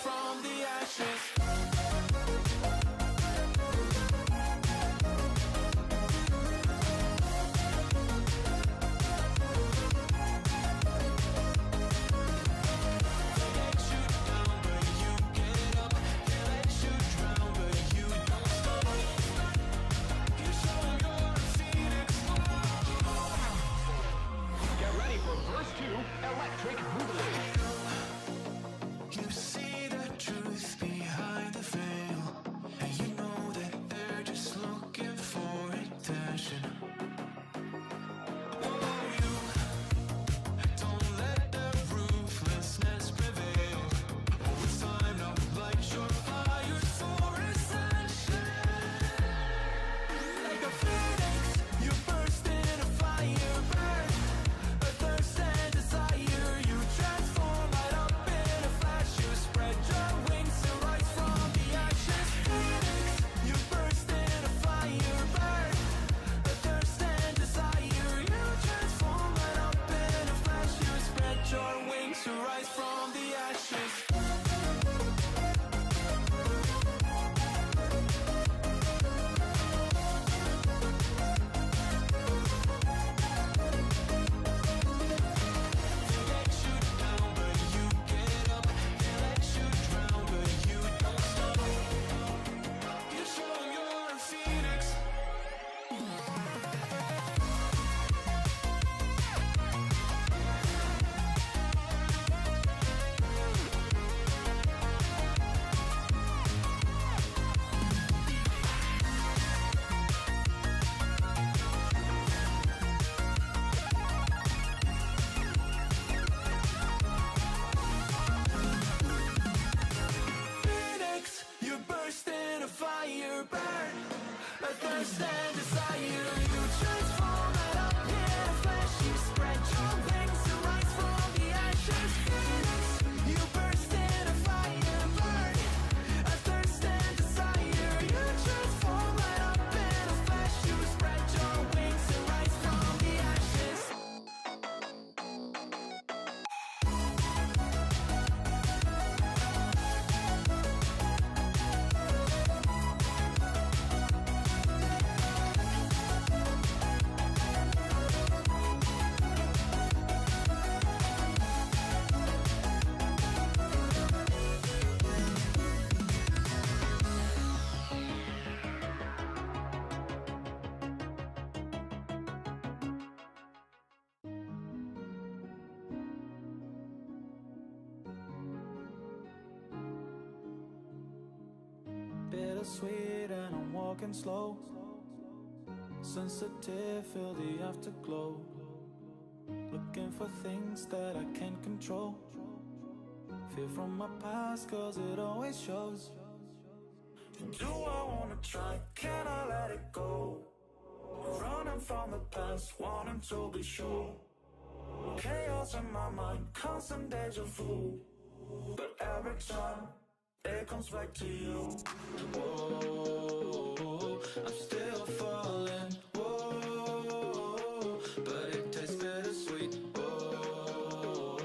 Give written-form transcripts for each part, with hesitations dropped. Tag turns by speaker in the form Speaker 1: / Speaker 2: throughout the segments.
Speaker 1: from the ashes. You see the truth behind the veil, and you know that they're just looking for attention. Oh, you don't let the ruthlessness prevail. Oh, it's time to light your fires for ascension. Like a phoenix, you burst in a fire, burn a thirst and desire. You transform right up in a flash. You spread your wings to rise from the ashes. Phoenix, you burst in a fire, burn a thirst and desire. You transform right up in a flash. You spread your wings to rise from the ashes. Phoenix, you burst in a fire, burn a thirst and desire. You transform right up in a flash. You spread your wings to rise from the ashes. Phoenix, you burst in a fire, burn a thirst and desire. You transform right up in a flash. You spread your wings to rise from the ashes. Bittersweet and I'm walking slow. Sensitive, feel the afterglow. Looking for things that I can't control. Fear from my past cause it always shows. Do I wanna try? Can I let it go? Running from the past, wanting to be sure. Chaos in my mind, constant deja vu. But every time it comes back to you. Whoa, I'm still falling. Whoa, but it tastes bittersweet. Whoa,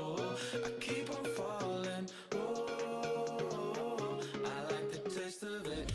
Speaker 1: I keep on falling. Whoa, I like the taste of it.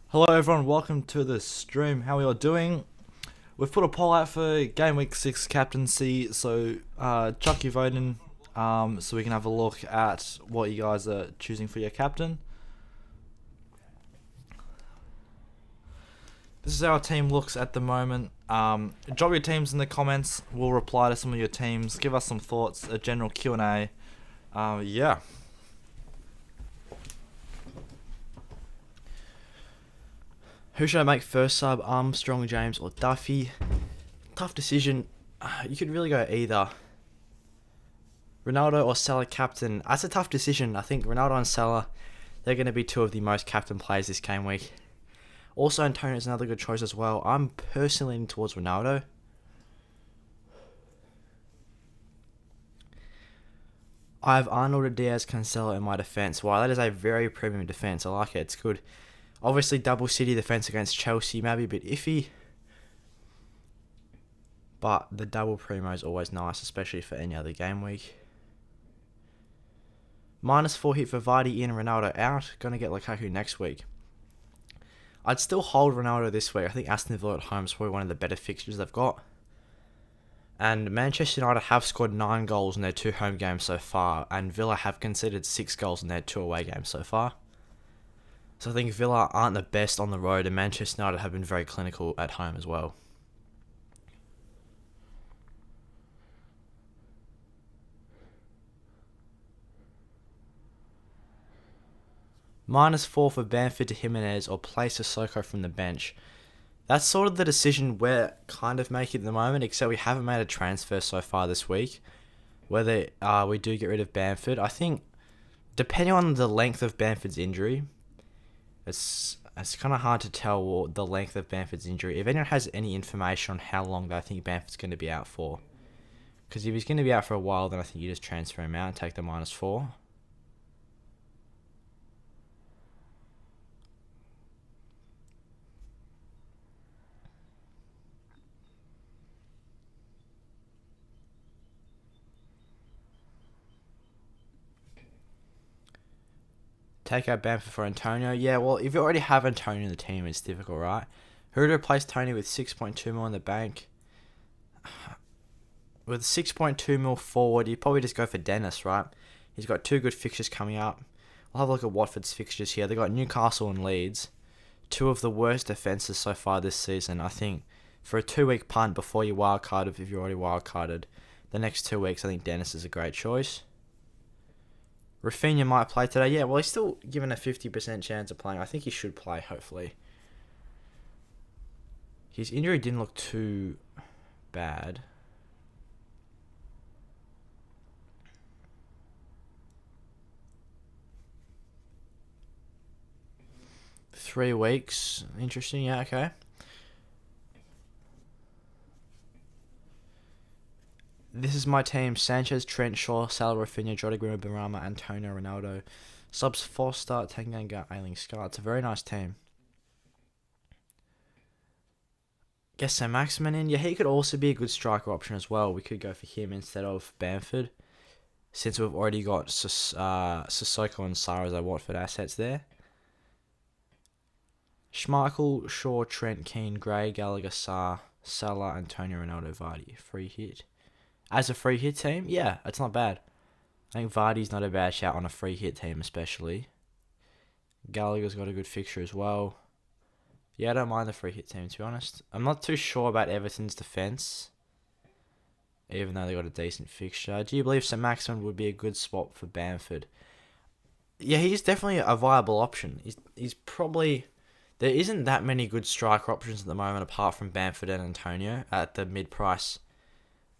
Speaker 2: Hello everyone, welcome to the stream. How are you all doing? We've put a poll out for Gameweek 6 captaincy, so chuck your vote in so we can have a look at what you guys are choosing for your captain. this is how our team looks at the moment. Drop your teams in the comments. We'll reply to some of your teams. Give us some thoughts, a general Q&A. Yeah.
Speaker 3: Who should I make first sub? Armstrong, James, or Duffy? Tough decision. You could really go either. Ronaldo or Salah captain? That's a tough decision. I think Ronaldo and Salah, they're going to be two of the most captain players this game week. Also, Antonio is another good choice as well. I'm personally leaning towards Ronaldo. I have Arnold, Diaz, Cancelo in my defence. Wow, that is a very premium defence. I like it. It's good. Obviously, double City defence against Chelsea maybe a bit iffy. But the double primo is always nice, especially for any other game week. -4 hit for Vardy and Ronaldo out. Going to get Lukaku next week. I'd still hold Ronaldo this week. I think Aston Villa at home is probably one of the better fixtures they've got. And Manchester United have scored 9 goals in their 2 home games so far. And Villa have conceded 6 goals in their 2 away games so far. So I think Villa aren't the best on the road. And Manchester United have been very clinical at home as well. -4 for Bamford to Jimenez or play Sissoko from the bench. That's sort of the decision we're kind of making at the moment, except we haven't made a transfer so far this week. Whether we do get rid of Bamford, I think, depending on the length of Bamford's injury, it's kind of hard to tell the length of Bamford's injury. If anyone has any information on how long they think Bamford's going to be out for. Because if he's going to be out for a while, then I think you just transfer him out and take the -4. Take out Bamford for Antonio. Yeah, well, if you already have Antonio in the team, it's difficult, right? Who to replace Tony with 6.2 mil in the bank? With 6.2 mil forward, you probably just go for Dennis, right? He's got 2 good fixtures coming up. We'll have a look at Watford's fixtures here. They've got Newcastle and Leeds. 2 of the worst defences so far this season. I think for a 2-week punt before you wildcard, if you're already wildcarded, the next 2 weeks, I think Dennis is a great choice. Rafinha might play today. Yeah, well, he's still given a 50% chance of playing. I think he should play, hopefully. His injury didn't look too bad. Three weeks. Interesting. Yeah, okay. This is my team. Sanchez, Trent, Shaw, Salah, Rafinha, Jota, Grima, Benrahma, Antonio, Ronaldo. Subs Foster, Tanganga, Ailing, Scar. It's a very nice team. Guess Sam Maximin in. Yeah, he could also be a good striker option as well. We could go for him instead of Bamford. Since we've already got Sissoko and Sarr as our Watford assets there. Schmeichel, Shaw, Trent, Keane, Gray, Gallagher, Sarr, Salah, Antonio, Ronaldo, Vardy. Free hit. As a free hit team, yeah, it's not bad. I think Vardy's not a bad shout on a free hit team especially. Gallagher's got a good fixture as well. Yeah, I don't mind the free hit team, to be honest. I'm not too sure about Everton's defence, even though they got a decent fixture. Do you believe St. Maximin would be a good swap for Bamford? Yeah, he's definitely a viable option. He's probably... There isn't that many good striker options at the moment apart from Bamford and Antonio at the mid-price.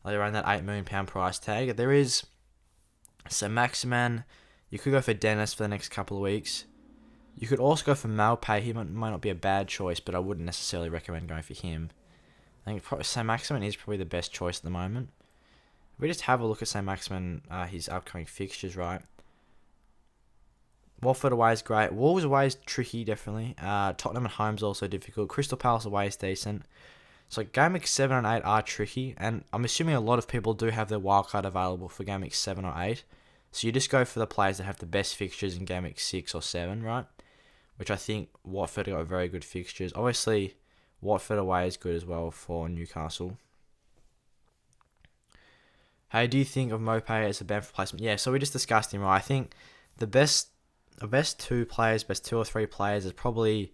Speaker 3: Like around that £8 million price tag. There is St. Maximin. You could go for Dennis for the next couple of weeks. You could also go for Malpay. He might not be a bad choice, but I wouldn't necessarily recommend going for him. I think St. Maximin is probably the best choice at the moment. If we just have a look at St. Maximin, his upcoming fixtures, right? Watford away is great. Wolves away is tricky, definitely. Tottenham at home is also difficult. Crystal Palace away is decent. So Gameweek 7 and 8 are tricky, and I'm assuming a lot of people do have their wildcard available for Gameweek 7 or 8. So you just go for the players that have the best fixtures in Gameweek 6 or 7, right? Which I think Watford got very good fixtures. Obviously, Watford away is good as well for Newcastle. Hey, do you think of Mopay as a Bamford replacement? Yeah, so we just discussed him, right? I think the best 2 or 3 players is probably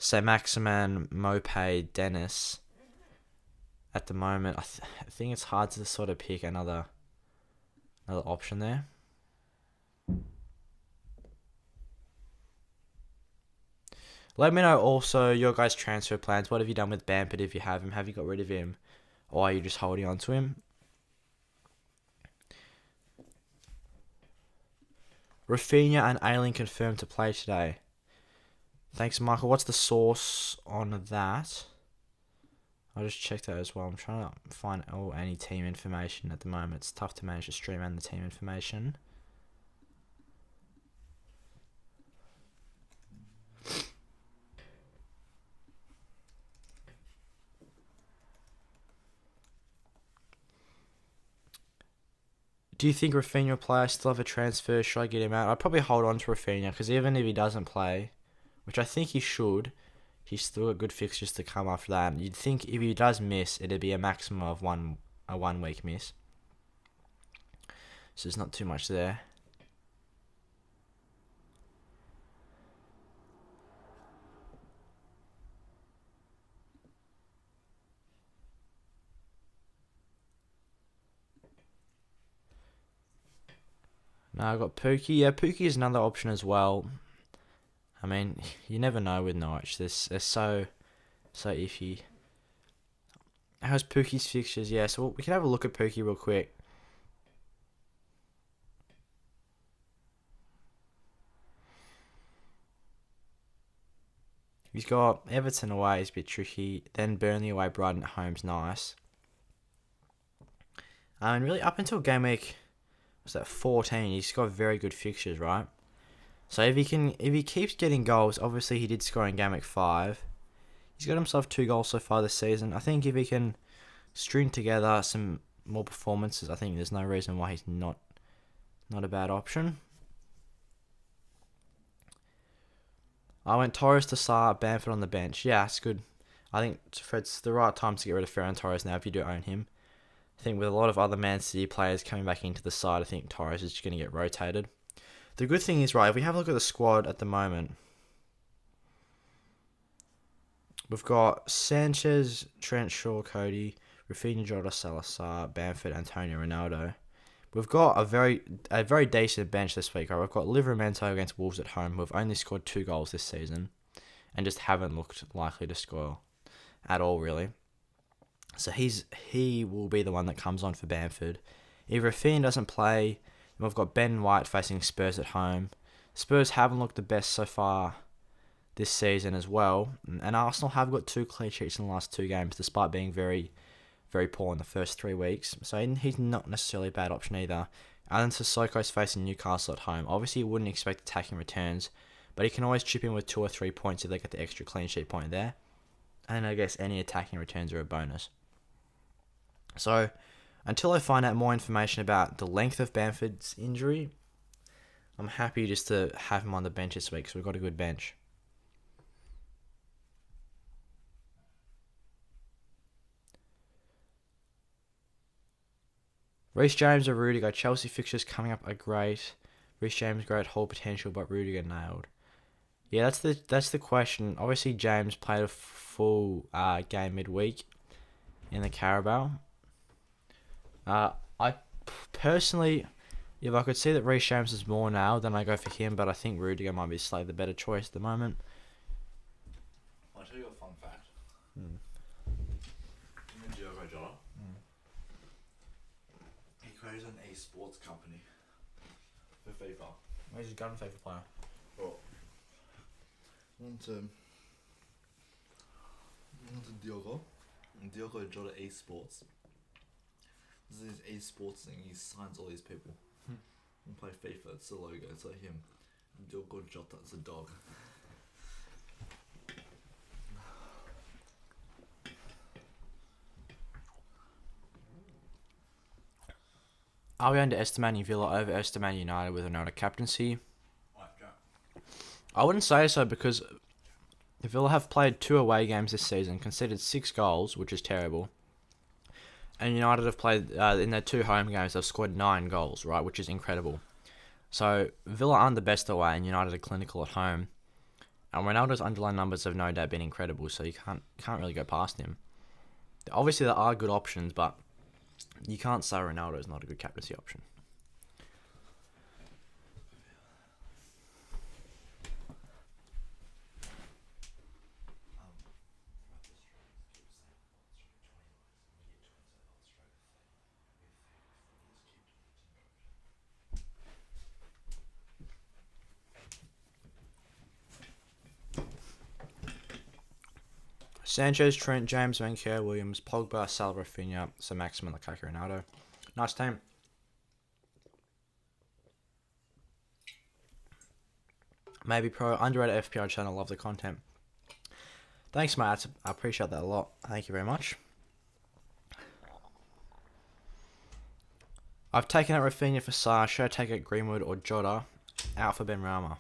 Speaker 3: Maximan, Mope, Dennis. At the moment, I think it's hard to sort of pick another option there. Let me know also your guys' transfer plans. What have you done with Bamford if you have him? Have you got rid of him? Or are you just holding on to him? Rafinha and Ayling confirmed to play today. Thanks, Michael. What's the source on that? I'll just check that as well. I'm trying to find any team information at the moment. It's tough to manage the stream and the team information. Do you think Rafinha will play? I still have a transfer. Should I get him out? I'd probably hold on to Rafinha because even if he doesn't play, which I think he should, he's still got good fixtures to come after that. You'd think if he does miss, it'd be a maximum of a 1 week miss. So there's not too much there. Now I've got Pookie. Yeah, Pookie is another option as well. I mean, you never know with Norwich. They're so iffy. How's Pookie's fixtures? Yeah, so we can have a look at Pookie real quick. He's got Everton away, is a bit tricky. Then Burnley away, Brighton at home's nice. And really, up until game week, what's that, 14, he's got very good fixtures, right? So if he keeps getting goals, obviously he did score in game week 5. He's got himself 2 goals so far this season. I think if he can string together some more performances, I think there's no reason why he's not a bad option. I went Torres to start, Bamford on the bench. Yeah, it's good. I think it's the right time to get rid of Ferran Torres now if you do own him. I think with a lot of other Man City players coming back into the side, I think Torres is just going to get rotated. The good thing is, right, if we have a look at the squad at the moment, we've got Sanchez, Trent, Shaw, Cody, Rafinha, Jota, Salazar, Bamford, Antonio, Ronaldo. We've got a very decent bench this week, right? We've got Livramento against Wolves at home, who've only scored 2 goals this season, and just haven't looked likely to score at all, really. So he will be the one that comes on for Bamford. If Rafinha doesn't play, then we've got Ben White facing Spurs at home. Spurs haven't looked the best so far this season as well, and Arsenal have got 2 clean sheets in the last 2 games, despite being very, very poor in the first 3 weeks. So he's not necessarily a bad option either. Alan Sissoko's facing Newcastle at home. Obviously, you wouldn't expect attacking returns, but he can always chip in with 2 or 3 points if they get the extra clean sheet point there. And I guess any attacking returns are a bonus. So, until I find out more information about the length of Bamford's injury, I'm happy just to have him on the bench this week, so we've got a good bench. Reece James or Rudiger. Chelsea fixtures coming up are great. Reece James great whole potential, but Rudiger nailed. Yeah, that's the question. Obviously, James played a full game midweek in the Carabao. I personally, if I could see that Reece James is more now, then I go for him. But I think Rudiger might be slightly the better choice at the moment.
Speaker 2: I'll tell you a fun fact. Jota. He created an esports company for FIFA.
Speaker 3: Where's his gun FIFA player?
Speaker 2: Well, onto Diogo Jota esports. This is his esports thing. He signs all these people and play FIFA. It's the logo. It's like him. Diogo Jota. It's a dog.
Speaker 3: Are we underestimating Villa over estimating United with another captaincy? I wouldn't say so because Villa have played 2 away games this season, conceded 6 goals, which is terrible. And United have played, in their 2 home games, they've scored 9 goals, right, which is incredible. So, Villa aren't the best away, and United are clinical at home. And Ronaldo's underlying numbers have no doubt been incredible, so you can't really go past him. Obviously, there are good options, but you can't say Ronaldo is not a good captaincy option. Sanchez, Trent, James, Vancouver, Williams, Pogba, Salah, Rafinha, Sir Maximin, Lukaku, Ronaldo. Nice team. Maybe Pro, underrated FPL channel, love the content. Thanks, mate. I appreciate that a lot. Thank you very much. I've taken out Rafinha for Sarr. Should I take out Greenwood or Jota out for Benrahma?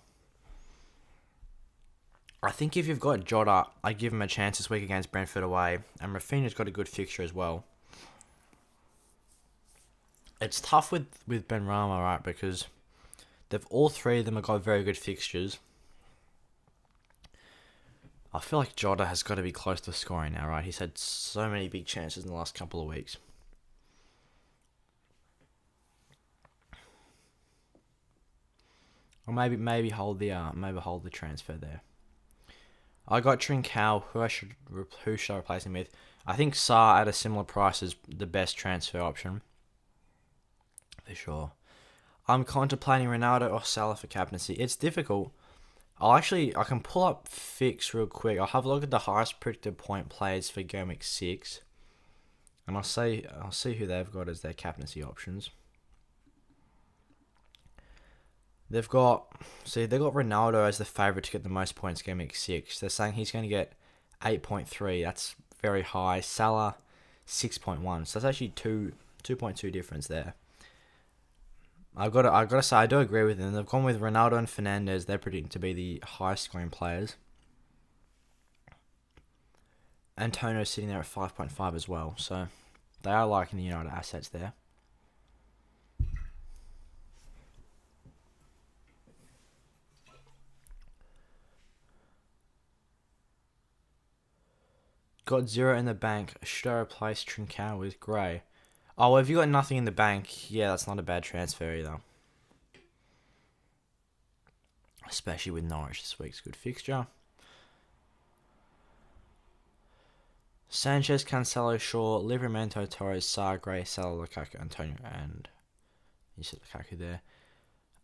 Speaker 3: I think if you've got Jota, I give him a chance this week against Brentford away, and Rafinha's got a good fixture as well. It's tough with Benrahma, right? Because all three of them have got very good fixtures. I feel like Jota has got to be close to scoring now, right? He's had so many big chances in the last couple of weeks. Or maybe hold the transfer there. I got Trincao. Who should I replace him with? I think Sarr at a similar price is the best transfer option. For sure. I'm contemplating Ronaldo or Salah for captaincy. It's difficult. I can pull up Fix real quick. I'll have a look at the highest predicted point players for Gameweek 6. And I'll see who they've got as their captaincy options. They've got Ronaldo as the favourite to get the most points Gameweek 6. They're saying he's going to get 8.3. That's very high. Salah 6.1. So that's actually 2.2 difference there. I've got to say I do agree with them. They've gone with Ronaldo and Fernandes. They're predicting to be the highest scoring players. Antonio's sitting there at 5.5 as well. So they are liking the United assets there. Got 0 in the bank. Should I replace Trincao with Gray? Oh, well, if you got nothing in the bank, yeah, that's not a bad transfer either. Especially with Norwich this week's good fixture. Sanchez, Cancelo, Shaw, Livramento, Torres, Sarr, Gray, Salah, Lukaku, Antonio, and you said Lukaku there.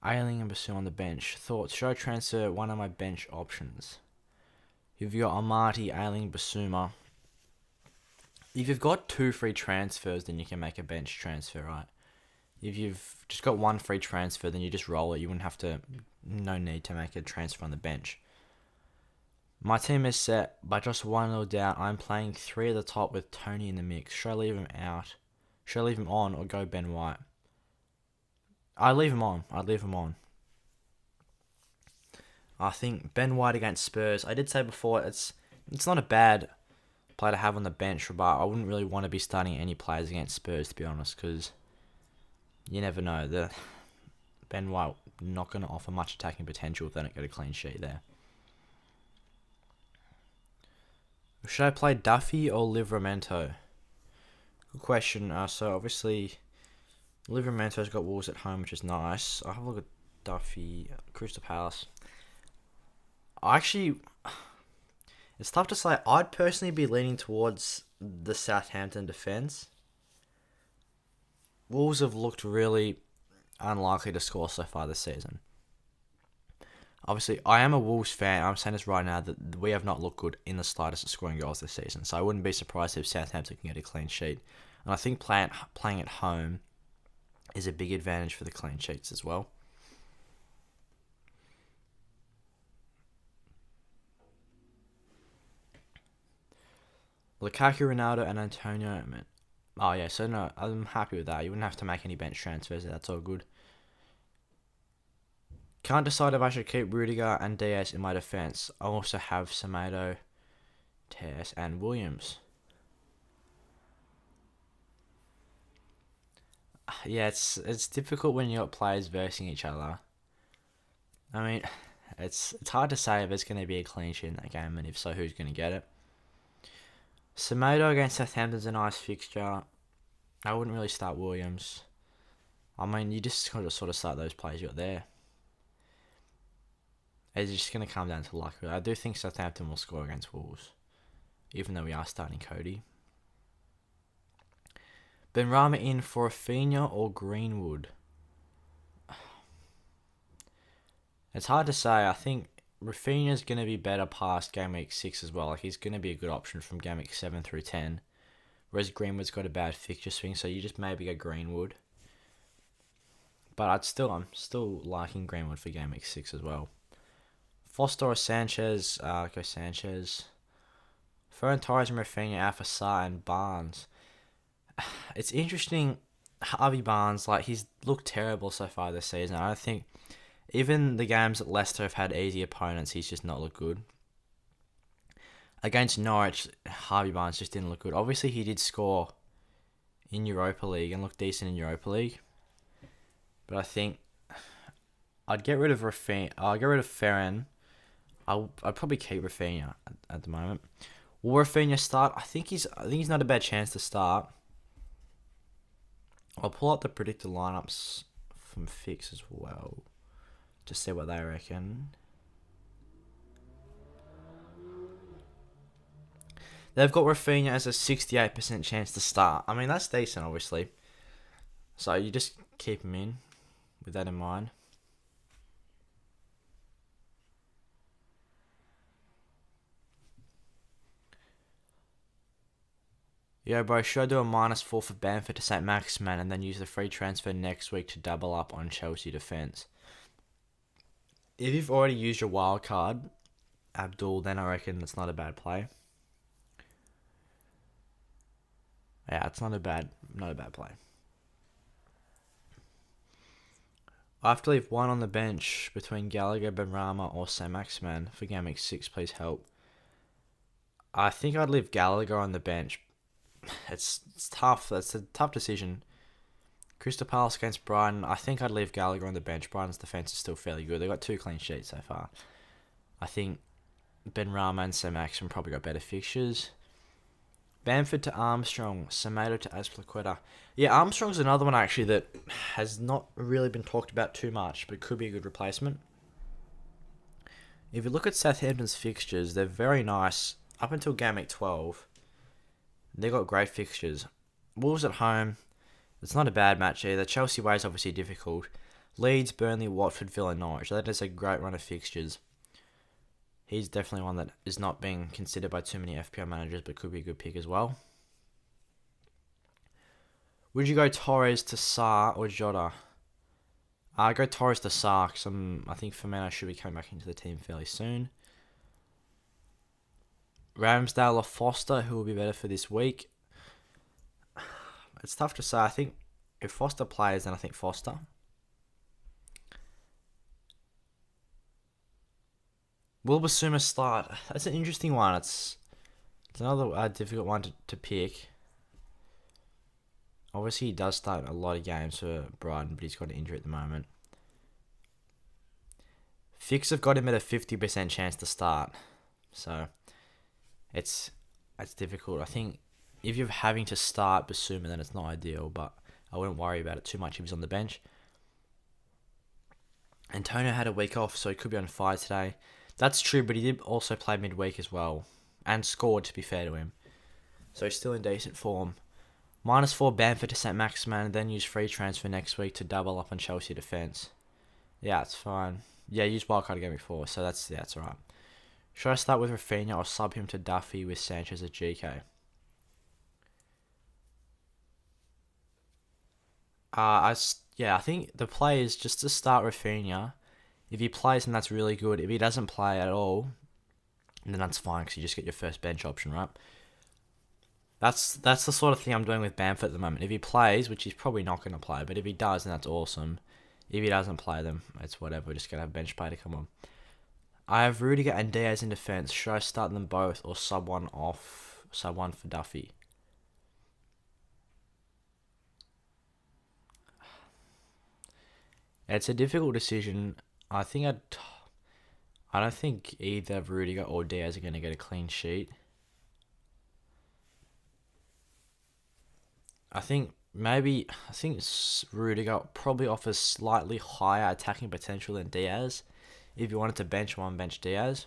Speaker 3: Ayling and Bassoon on the bench. Thoughts? Should I transfer one of my bench options? If you've got Amati, Ayling, Basuma. If you've got 2 free transfers, then you can make a bench transfer, right? If you've just got 1 free transfer, then you just roll it. You wouldn't have to, no need to make a transfer on the bench. My team is set, but just 1-0 down. I'm playing 3 at the top with Tony in the mix. Should I leave him out? Should I leave him on or go Ben White? I'd leave him on. I think Ben White against Spurs. I did say before, it's not a bad player to have on the bench, but I wouldn't really want to be starting any players against Spurs, to be honest, because you never know. The Ben White not going to offer much attacking potential if they don't get a clean sheet there. Should I play Duffy or Livramento? Good question. So obviously, Livramento's got Wolves at home, which is nice. I'll have a look at Duffy, Crystal Palace. It's tough to say. I'd personally be leaning towards the Southampton defence. Wolves have looked really unlikely to score so far this season. Obviously, I am a Wolves fan. I'm saying this right now that we have not looked good in the slightest at scoring goals this season. So I wouldn't be surprised if Southampton can get a clean sheet. And I think playing at home is a big advantage for the clean sheets as well. Lukaku, Ronaldo, and Antonio. Oh yeah, so no, I'm happy with that. You wouldn't have to make any bench transfers. That's all good. Can't decide if I should keep Rudiger and Diaz in my defence. I also have Semedo, Tess, and Williams. Yeah, it's difficult when you got players versing each other. I mean, It's hard to say if there's going to be a clean sheet in that game, and if so, who's going to get it. Semedo against Southampton's a nice fixture. I wouldn't really start Williams. I mean, you just got to sort of start those players you got there. It's just going to come down to luck. I do think Southampton will score against Wolves, even though we are starting Cody. Benrahma in for Rafinha or Greenwood? It's hard to say. I think Rafinha's going to be better past Gameweek 6 as well. Like, he's going to be a good option from Gameweek 7 through 10. Whereas Greenwood's got a bad fixture swing, so you just maybe go Greenwood. But I'm still liking Greenwood for Gameweek 6 as well. Foster or Sanchez? Go Sanchez. Ferran Torres and Rafinha, Alpha Sarr and Barnes. It's interesting. Harvey Barnes, like, he's looked terrible so far this season. I don't think, even the games that Leicester have had easy opponents, he's just not looked good. Against Norwich, Harvey Barnes just didn't look good. Obviously, he did score in Europa League and look decent in Europa League. But I think I'd get rid of Rafinha. I'll get rid of Ferran. I'd probably keep Rafinha at the moment. Will Rafinha start? I think he's not a bad chance to start. I'll pull up the predicted lineups from Fix as well, to see what they reckon. They've got Rafinha as a 68% chance to start. I mean, that's decent, obviously. So you just keep him in with that in mind. Yo, bro, should I do a -4 for Bamford to St. Maximin and then use the free transfer next week to double up on Chelsea defence? If you've already used your wild card, Abdul, then I reckon it's not a bad play. Yeah, it's not a bad play. I have to leave one on the bench between Gallagher, Benrahma or St. Maximin for Gameweek 6. Please help. I think I'd leave Gallagher on the bench. It's tough. That's a tough decision. Crystal Palace against Brighton. I think I'd leave Gallagher on the bench. Brighton's defence is still fairly good. They've got 2 clean sheets so far. I think Benrahma and St. Maximin probably got better fixtures. Bamford to Armstrong, Semedo to Azpilicueta. Yeah, Armstrong's another one actually that has not really been talked about too much, but could be a good replacement. If you look at Southampton's fixtures, they're very nice. Up until Gameweek 12, they got great fixtures. Wolves at home, it's not a bad match either. Chelsea away is obviously difficult. Leeds, Burnley, Watford, Villa, Norwich. That is a great run of fixtures. He's definitely one that is not being considered by too many FPL managers, but could be a good pick as well. Would you go Torres to Sarr or Jota? I go Torres to Sarr, because I think Firmino should be coming back into the team fairly soon. Ramsdale or Foster, who will be better for this week? It's tough to say. I think if Foster plays, then I think Foster. Will Basuma start? That's an interesting one. It's another difficult one to pick. Obviously, he does start a lot of games for Brighton, but he's got an injury at the moment. Fix have got him at a 50% chance to start. So, it's difficult. I think if you're having to start Basuma, then it's not ideal, but I wouldn't worry about it too much if he's on the bench. Antonio had a week off, so he could be on fire today. That's true, but he did also play midweek as well. And scored, to be fair to him. So he's still in decent form. -4 Bamford to St. Maximin, and then use free transfer next week to double up on Chelsea defence. Yeah, it's fine. Yeah, use wildcard again before, so that's alright. Should I start with Rafinha or sub him to Duffy with Sanchez at GK? I think the play is just to start Rafinha. If he plays, then that's really good. If he doesn't play at all, then that's fine because you just get your first bench option, right? That's the sort of thing I'm doing with Bamford at the moment. If he plays, which he's probably not going to play, but if he does, then that's awesome. If he doesn't play, then it's whatever. We're just going to have bench play to come on. I have Rudiger and Diaz in defence. Should I start them both or sub one for Duffy? It's a difficult decision. I think I don't think either Rudiger or Diaz are going to get a clean sheet. I think Rudiger probably offers slightly higher attacking potential than Diaz. If you wanted to bench one, bench Diaz.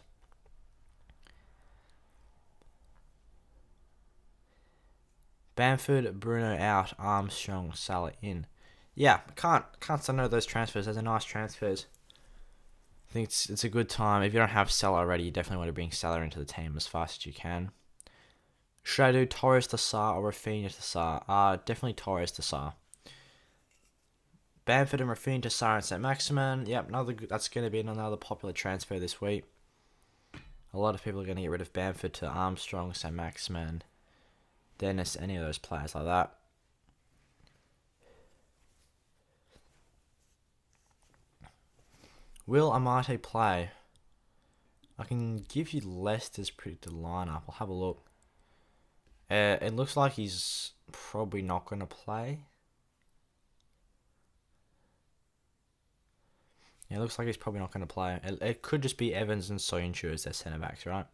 Speaker 3: Bamford, Bruno out, Armstrong, Salah in. Yeah, can't say no to those transfers. Those are nice transfers. I think it's a good time. If you don't have Salah already, you definitely want to bring Salah into the team as fast as you can. Should I do Torres to Sarr or Rafinha to Sarr? Definitely Torres to Sarr. Bamford and Rafinha to Sarr and St. Maximin. Yep, that's going to be another popular transfer this week. A lot of people are going to get rid of Bamford to Armstrong, St. Maximin, Dennis, any of those players like that. Will Amate play? I can give you Leicester's predicted lineup. I'll have a look. It looks like he's probably not going to play. Yeah, it looks like he's probably not going to play. It could just be Evans and Soyuncu as their centre backs, right?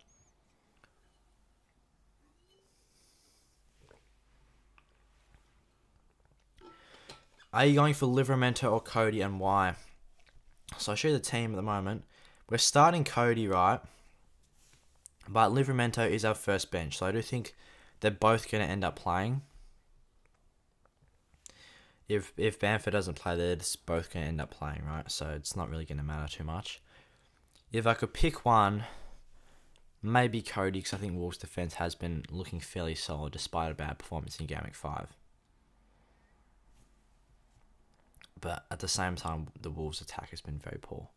Speaker 3: Are you going for Livramento or Cody, and why? So I'll show you the team at the moment. We're starting Cody, right? But Livramento is our first bench. So I do think they're both going to end up playing. If Bamford doesn't play, they're just both going to end up playing, right? So it's not really going to matter too much. If I could pick one, maybe Cody, because I think Wolves' defence has been looking fairly solid despite a bad performance in Gameweek 5. But at the same time, the Wolves' attack has been very poor.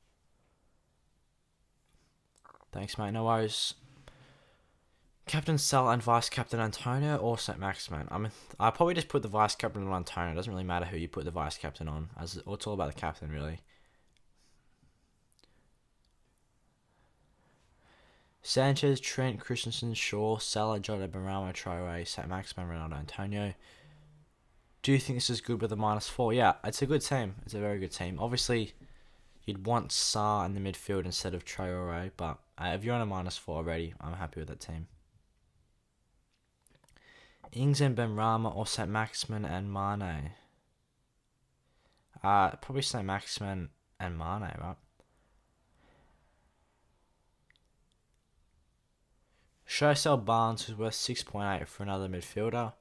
Speaker 3: Thanks, mate. No worries. Captain Salah and Vice Captain Antonio or St. Maximin? I probably just put the Vice Captain on Antonio. It doesn't really matter who you put the Vice Captain on. It's all about the captain, really. Sanchez, Trent, Christensen, Shaw, Salah, Jota, Benrahma, Traore, St. Maximin, Ronaldo, Antonio. Do you think this is good with a -4? Yeah, it's a good team. It's a very good team. Obviously, you'd want Sarr in the midfield instead of Traore, but if you're on a -4 already, I'm happy with that team. Ings and Benrahma or St. Maximin and Mane? Probably St. Maximin and Mane, right? Should I sell Barnes, who's worth 6.8 for another midfielder?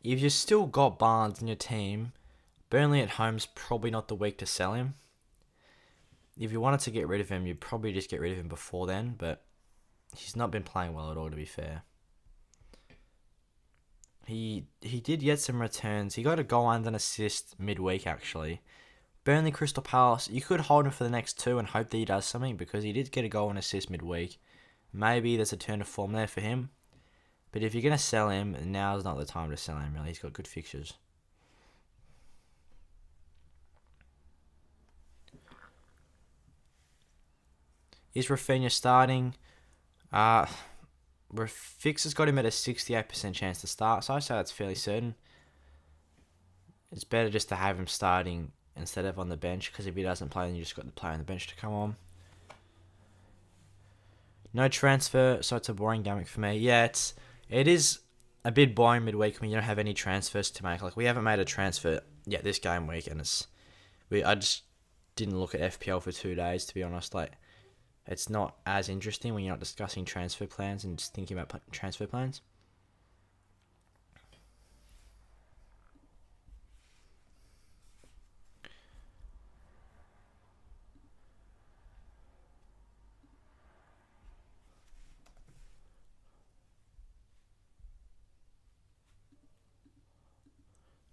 Speaker 3: If you've still got Barnes in your team, Burnley at home's probably not the week to sell him. If you wanted to get rid of him, you'd probably just get rid of him before then, but he's not been playing well at all, to be fair. He did get some returns. He got a goal and an assist midweek, actually. Burnley, Crystal Palace, you could hold him for the next two and hope that he does something, because he did get a goal and assist midweek. Maybe there's a turn of form there for him. But if you're going to sell him, now's not the time to sell him, really. He's got good fixtures. Is Rafinha starting? Fixer's got him at a 68% chance to start, so I'd say that's fairly certain. It's better just to have him starting instead of on the bench, because if he doesn't play, then you just got the player on the bench to come on. No transfer, so it's a boring game for me. Yeah, it is a bit boring midweek when you don't have any transfers to make. Like, we haven't made a transfer yet this game week, and I just didn't look at FPL for 2 days, to be honest. Like, it's not as interesting when you're not discussing transfer plans and just thinking about transfer plans.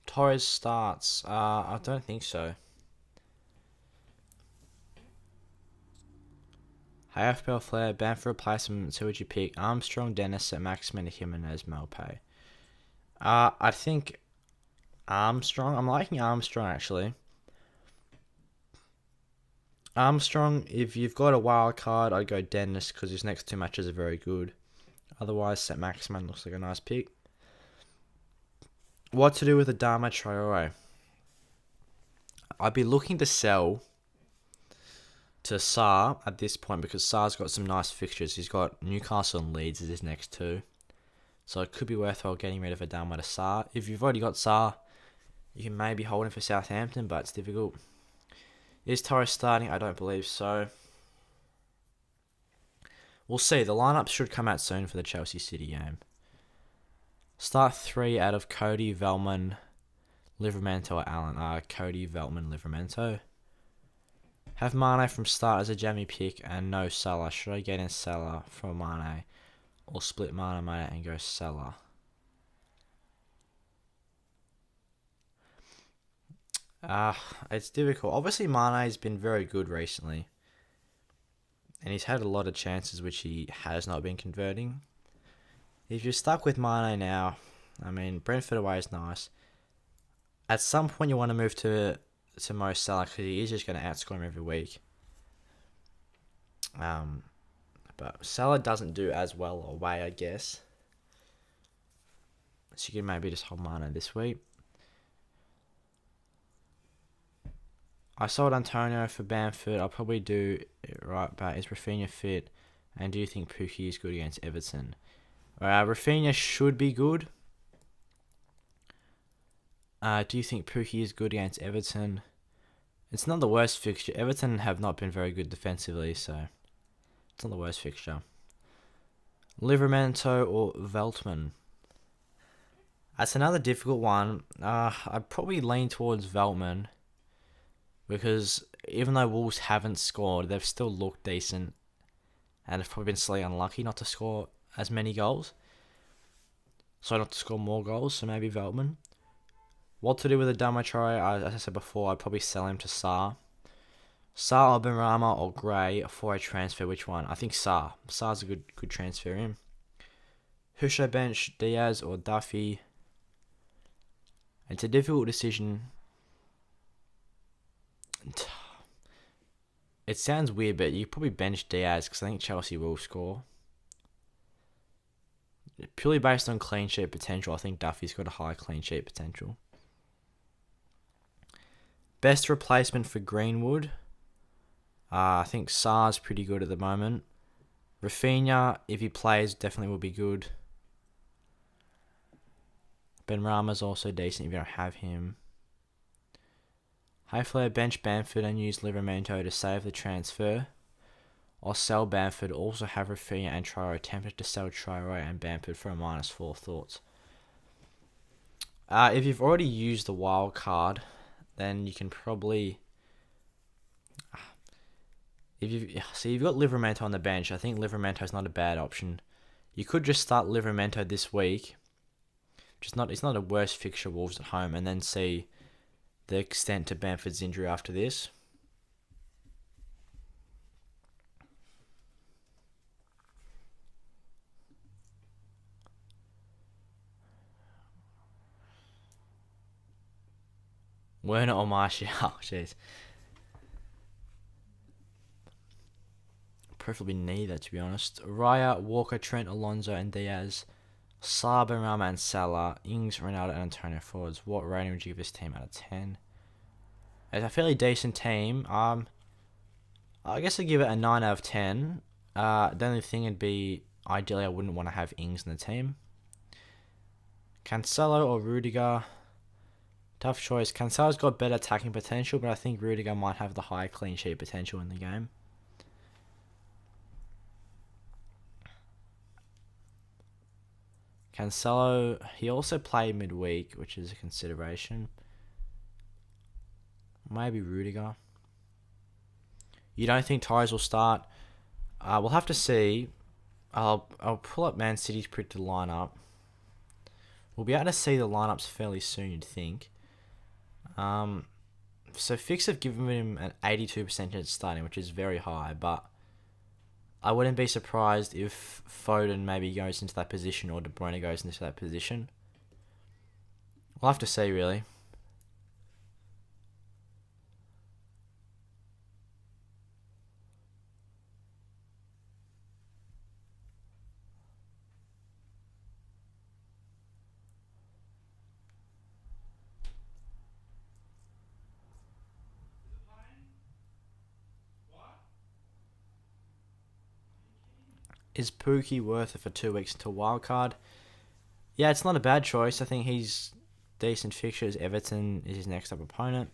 Speaker 3: Torres starts. I don't think so. Hey, FPL Flair, Bamford replacement, who would you pick? Armstrong, Dennis, Maximin, Jimenez, Malpay. I think Armstrong. I'm liking Armstrong, actually. Armstrong, if you've got a wild card, I'd go Dennis, because his next two matches are very good. Otherwise, St. Maximin looks like a nice pick. What to do with Adama Traore? I'd be looking to sell to Sarr at this point because Sarr's got some nice fixtures. He's got Newcastle and Leeds as his next two. So it could be worthwhile getting rid of a Adama to Sarr. If you've already got Sarr, you can maybe hold him for Southampton, but it's difficult. Is Torres starting? I don't believe so. We'll see. The lineups should come out soon for the Chelsea City game. Start 3 out of Cody, Veltman, Livramento or Allen. Cody, Veltman, Livramento. Have Mane from start as a jammy pick and no Salah. Should I get in Salah for Mane or split Mane and go Salah? It's difficult. Obviously, Mane's been very good recently. And he's had a lot of chances which he has not been converting. If you're stuck with Mane now, I mean, Brentford away is nice. At some point, you want to move to Mo Salah because he is just going to outscore him every week. But Salah doesn't do as well away, I guess. So you can maybe just hold Mane this week. I sold Antonio for Bamford. I'll probably do it right back. Is Rafinha fit? And do you think Pukki is good against Everton? Rafinha should be good. Do you think Pukki is good against Everton? It's not the worst fixture. Everton have not been very good defensively, so it's not the worst fixture. Livramento or Veltman? That's another difficult one. I'd probably lean towards Veltman. Because even though Wolves haven't scored, they've still looked decent. And have probably been slightly unlucky not to score as many goals. So not to score more goals, so maybe Veltman. What to do with Adama Traore? As I said before, I'd probably sell him to Sarr. Sarr or Benrahma or Gray for a transfer, which one? I think Sarr. Sarr's a good transfer in. Who should I bench? Diaz or Duffy? It's a difficult decision. It sounds weird, but you probably bench Diaz because I think Chelsea will score. Purely based on clean sheet potential, I think Duffy's got a high clean sheet potential. Best replacement for Greenwood? I think Sarr's pretty good at the moment. Rafinha, if he plays, definitely will be good. Benrahma's also decent if you don't have him. Hopefully bench Bamford and use Livramento to save the transfer. Or sell Bamford, also have Rafinha and Traore. Tempted to sell Traore and Bamford for a -4 thoughts. If you've already used the wild card, then you can probably... you've got Livramento on the bench. I think Livramento's not a bad option. You could just start Livramento this week. It's not a worse fixture, Wolves at home, and then see the extent to Bamford's injury after this. Werner or Martial? Oh, jeez. Preferably neither, to be honest. Raya, Walker, Trent, Alonso, and Diaz. Sarr, Benrahma, and Salah. Ings, Ronaldo, and Antonio forwards. What rating would you give this team out of 10? It's a fairly decent team. I guess I'd give it a 9 out of 10. The only thing would be, ideally, I wouldn't want to have Ings in the team. Cancelo or Rudiger? Tough choice. Cancelo's got better attacking potential, but I think Rudiger might have the higher clean sheet potential in the game. Cancelo, he also played midweek, which is a consideration. Maybe Rudiger. You don't think Torres will start? We'll have to see. I'll pull up Man City's predicted lineup. We'll be able to see the lineups fairly soon, you'd think. So Fixture have given him an 82% chance starting, which is very high, but I wouldn't be surprised if Foden maybe goes into that position or De Bruyne goes into that position. We'll have to see, really. Is Pookie worth it for 2 weeks until wildcard? Yeah, it's not a bad choice. I think he's decent fixtures. Everton is his next up opponent.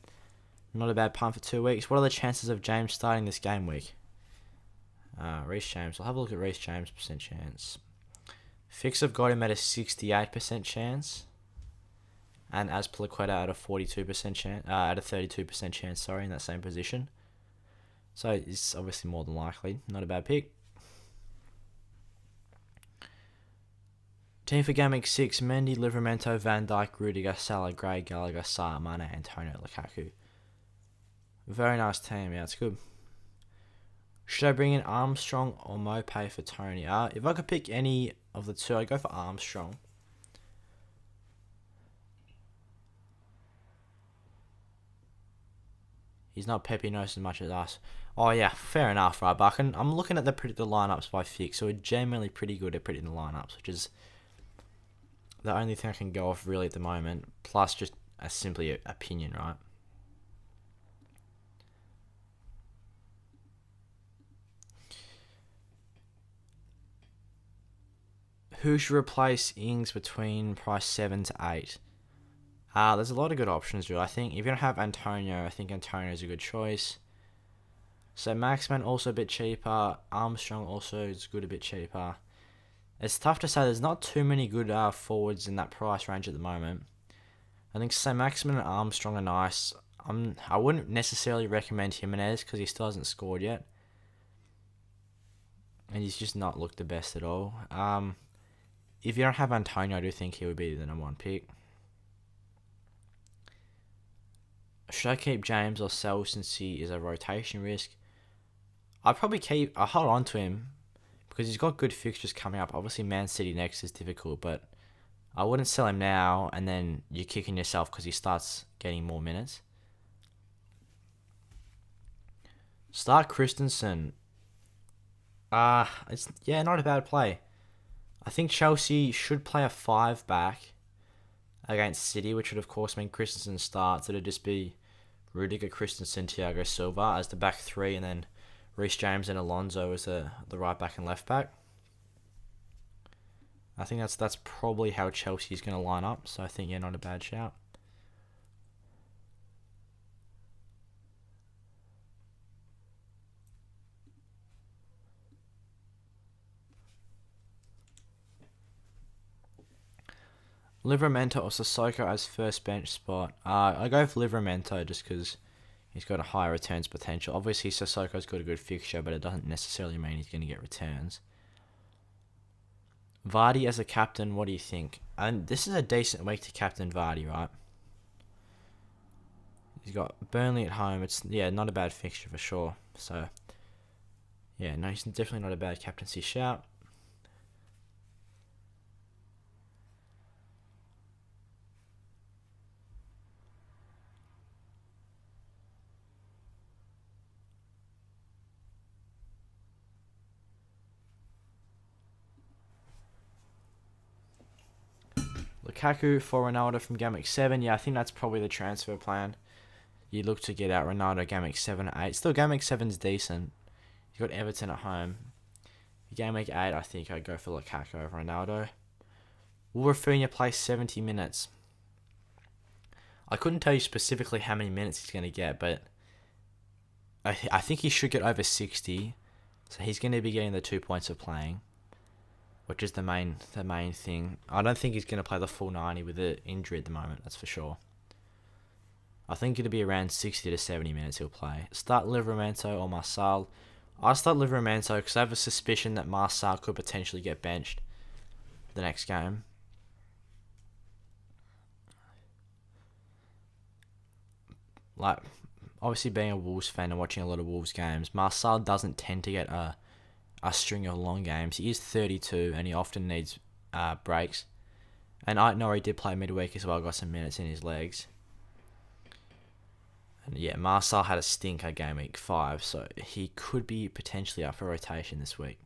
Speaker 3: Not a bad punt for 2 weeks. What are the chances of James starting this game week? Reece James. I'll have a look at Reece James' percent chance. Fix have got him at a 68% chance. And Azpilicueta at a 42% chance. At a 32% chance, sorry, in that same position. So it's obviously more than likely. Not a bad pick. Team for Gameweek 6, Mendy, Livramento, Van Dijk, Rudiger, Salah, Gray, Gallagher, Sarr, Mane, Antonio, Lukaku. Very nice team, yeah, it's good. Should I bring in Armstrong or Mopay for Tony? If I could pick any of the two, I'd go for Armstrong. He's not Pepe Nose as much as us. Oh yeah, fair enough, right, but I'm looking at the predicted lineups by Fix, so we're genuinely pretty good at predicting the lineups, which is the only thing I can go off really at the moment, plus just a simply opinion, right? Who should replace Ings between price 7 to 8? There's a lot of good options, really. I think if you don't have Antonio, I think Antonio is a good choice. So Maxman also a bit cheaper. Armstrong also is good, a bit cheaper. It's tough to say. There's not too many good forwards in that price range at the moment. I think St. Maximin and Armstrong are nice. I wouldn't necessarily recommend Jimenez because he still hasn't scored yet. And he's just not looked the best at all. If you don't have Antonio, I do think he would be the number one pick. Should I keep James or sell since he is a rotation risk? I'll hold on to him because he's got good fixtures coming up. Obviously, Man City next is difficult, but I wouldn't sell him now and then you're kicking yourself because he starts getting more minutes. Start Christensen. It's not a bad play. I think Chelsea should play a 5 back against City, which would of course mean Christensen starts. It'd just be Rudiger, Christensen, Thiago Silva as the back three, and then Reece James and Alonso as the right back and left back. I think that's probably how Chelsea's going to line up. So I think not a bad shout. Livramento or Sissoko as first bench spot. I go for Livramento just because he's got a higher returns potential. Obviously, Sissoko's got a good fixture, but it doesn't necessarily mean he's going to get returns. Vardy as a captain, what do you think? And this is a decent week to captain Vardy, right? He's got Burnley at home. It's not a bad fixture for sure. So, he's definitely not a bad captaincy shout. Lukaku for Ronaldo from Gameweek 7. Yeah, I think that's probably the transfer plan. You look to get out Ronaldo Gameweek 7 or 8. Still, Gameweek 7's decent. You got Everton at home. Gameweek 8, I think I'd go for Lukaku over Ronaldo. Will Rafinha play 70 minutes? I couldn't tell you specifically how many minutes he's going to get, but I think he should get over 60. So he's going to be getting the 2 points of playing, which is the main thing. I don't think he's going to play the full 90 with the injury at the moment, that's for sure. I think it'll be around 60 to 70 minutes he'll play. Start Livramento or Marçal. I start Livramento because I have a suspicion that Marçal could potentially get benched the next game. Obviously being a Wolves fan and watching a lot of Wolves games, Marçal doesn't tend to get a string of long games. He is 32 and he often needs breaks. And I know he did play midweek as well, got some minutes in his legs. And Marçal had a stinker game week 5, so he could be potentially up for rotation this week.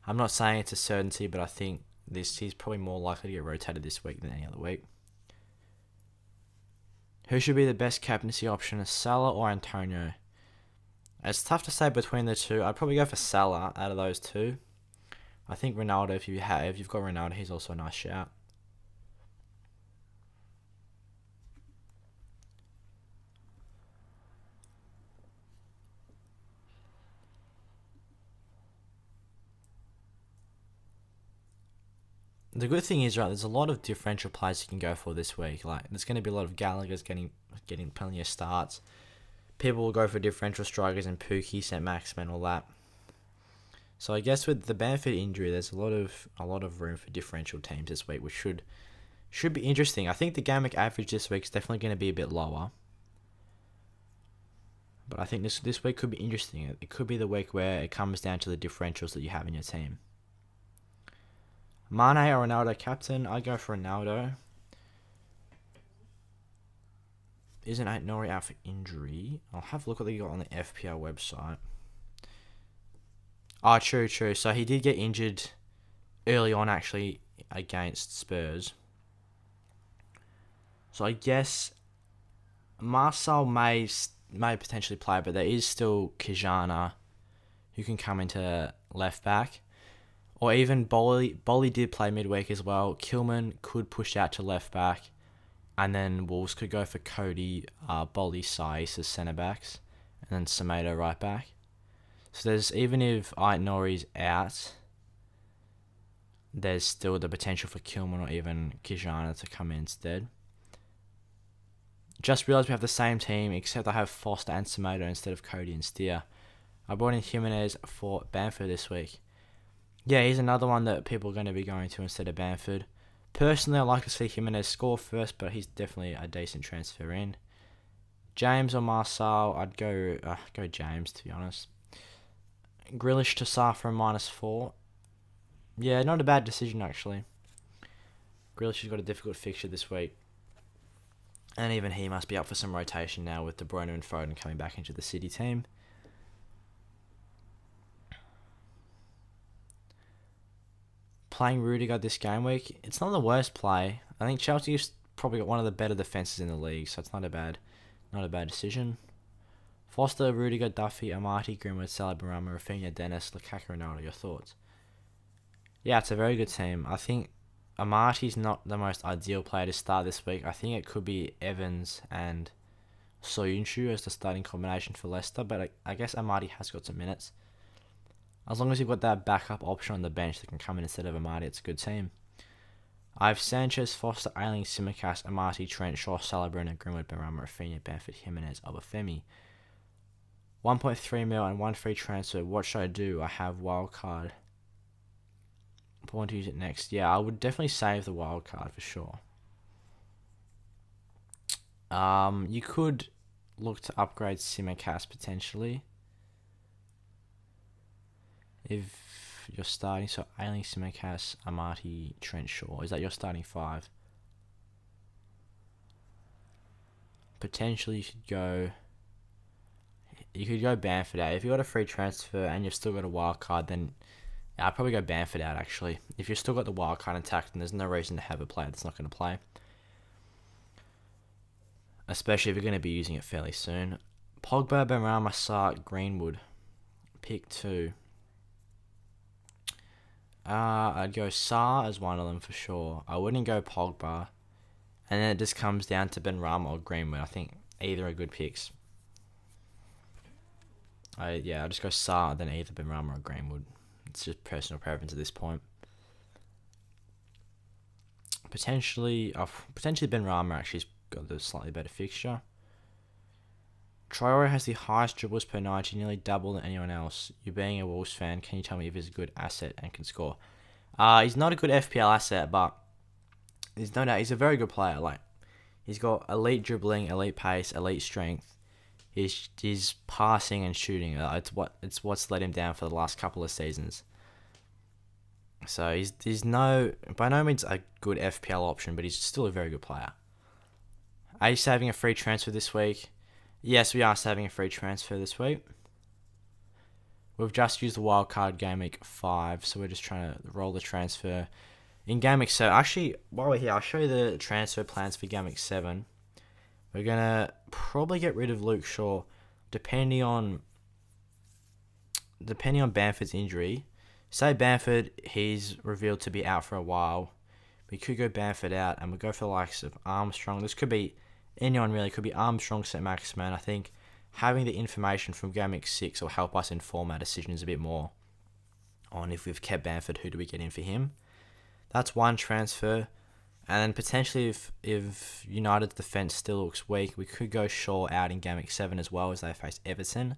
Speaker 3: I'm not saying it's a certainty, but I think he's probably more likely to get rotated this week than any other week. Who should be the best captaincy option, Salah or Antonio? It's tough to say between the two. I'd probably go for Salah out of those two. I think Ronaldo, if you've got Ronaldo, he's also a nice shout. The good thing is, right, there's a lot of differential plays you can go for this week. Like, there's going to be a lot of Gallagher's getting plenty of starts. People will go for differential strikers and Pookie, St. Maximin, all that. So I guess with the Bamford injury, there's a lot of room for differential teams this week, which should be interesting. I think the Gameweek average this week is definitely going to be a bit lower. But I think this week could be interesting. It could be the week where it comes down to the differentials that you have in your team. Mane or Ronaldo captain? I go for Ronaldo. Isn't Nori out for injury? I'll have a look what they got on the FPL website. Oh, true. So he did get injured early on, actually, against Spurs. So I guess Marcel may potentially play, but there is still Kijana who can come into left back. Or even Bolly did play midweek as well. Kilman could push out to left back. And then Wolves could go for Cody, Bolly, Saiz as centre backs. And then Semedo right back. So there's, even if Nori's out, there's still the potential for Kilman or even Kijana to come in instead. Just realised we have the same team, except I have Foster and Semedo instead of Cody and Steer. I brought in Jimenez for Bamford this week. Yeah, he's another one that people are going to be going to instead of Bamford. Personally, I like to see Jimenez score first, but he's definitely a decent transfer in. James or Marcel, I'd go James, to be honest. Grealish to Sarr for a -4. Yeah, not a bad decision, actually. Grealish has got a difficult fixture this week. And even he must be up for some rotation now with De Bruyne and Foden coming back into the City team. Playing Rudiger this game week, it's not the worst play. I think Chelsea's probably got one of the better defences in the league, so it's not a bad decision. Foster, Rudiger, Duffy, Amati, Greenwood, Salah, Barama, Rafinha, Dennis, Lukaku, Ronaldo. Your thoughts? Yeah, it's a very good team. I think Amati's not the most ideal player to start this week. I think it could be Evans and Soyuncu as the starting combination for Leicester, but I guess Amati has got some minutes. As long as you've got that backup option on the bench that can come in instead of Amati, it's a good team. I have Sanchez, Foster, Ayling, Simicast, Amati, Trent, Shaw, Salah, Bruno, Greenwood, Barama, Rafinha, Bamford, Jimenez, Obafemi. 1.3 mil and 1 free transfer. What should I do? I have wildcard. I want to use it next. Yeah, I would definitely save the wildcard for sure. You could look to upgrade Simicast potentially. If you're starting, so Ayling, Simicast, Amati, Trent, Shaw. Is that your starting 5? Potentially you could go Bamford out. If you got a free transfer and you've still got a wild card, then I'd probably go Bamford out actually. If you've still got the wild card intact, then there's no reason to have a player that's not going to play. Especially if you're going to be using it fairly soon. Pogba, Benrahma, Sarr, Greenwood. Pick 2. I'd go Sarr as one of them for sure. I wouldn't go Pogba. And then it just comes down to Benrahma or Greenwood. I think either are good picks. I'll just go Sarr, then either Benrahma or Greenwood. It's just personal preference at this point. Potentially Benrahma actually's got the slightly better fixture. Traore has the highest dribbles per 90, nearly double than anyone else. You being a Wolves fan, can you tell me if he's a good asset and can score? He's not a good FPL asset, but there's no doubt he's a very good player. Like, he's got elite dribbling, elite pace, elite strength. His passing and shooting, it's what's let him down for the last couple of seasons. So he's by no means a good FPL option, but he's still a very good player. Are you saving a free transfer this week? Yes, we are saving a free transfer this week. We've just used the wildcard game week 5, so we're just trying to roll the transfer in game week 7. Actually, while we're here, I'll show you the transfer plans for game week 7. We're going to probably get rid of Luke Shaw, depending on Bamford's injury. say Bamford, he's revealed to be out for a while. We could go Bamford out and we go for the likes of Armstrong. This could be anyone really. It could be Armstrong, St. Maximin. I think having the information from Gameweek 6 will help us inform our decisions a bit more on if we've kept Bamford, who do we get in for him. That's one transfer. And then potentially if United's defence still looks weak, we could go Shaw out in Gameweek 7 as well as they face Everton.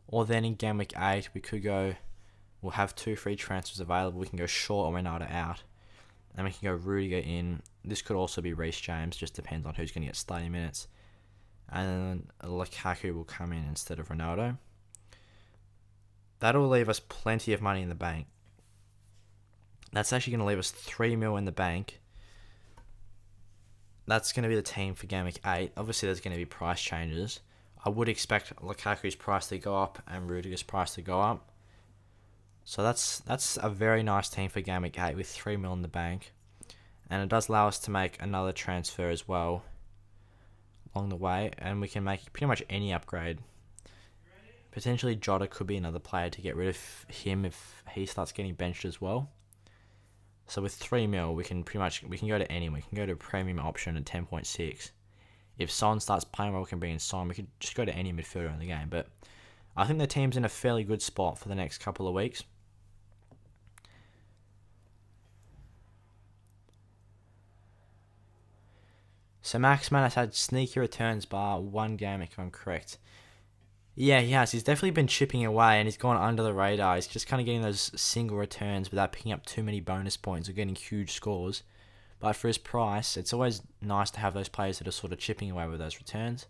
Speaker 3: Or then in Gameweek 8, we could go, we'll have 2 free transfers available. We can go Shaw or Renata out. And we can go Rudiger in. This could also be Reece James, just depends on who's going to get starting minutes. And then Lukaku will come in instead of Ronaldo. That'll leave us plenty of money in the bank. That's actually going to leave us 3 mil in the bank. That's going to be the team for Game Week 8. Obviously, there's going to be price changes. I would expect Lukaku's price to go up and Rudiger's price to go up. So that's a very nice team for Game Week 8 with 3 mil in the bank. And it does allow us to make another transfer as well along the way. And we can make pretty much any upgrade. Potentially Jota could be another player to get rid of him if he starts getting benched as well. So with 3 mil, we can go to anyone. We can go to a premium option at 10.6. If Son starts playing well, we can bring in Son. We could just go to any midfielder in the game. But I think the team's in a fairly good spot for the next couple of weeks. So Maximin has had sneaky returns bar 1 game, if I'm correct. Yeah, he has. He's definitely been chipping away and he's gone under the radar. He's just kind of getting those single returns without picking up too many bonus points or getting huge scores. But for his price, it's always nice to have those players that are sort of chipping away with those returns.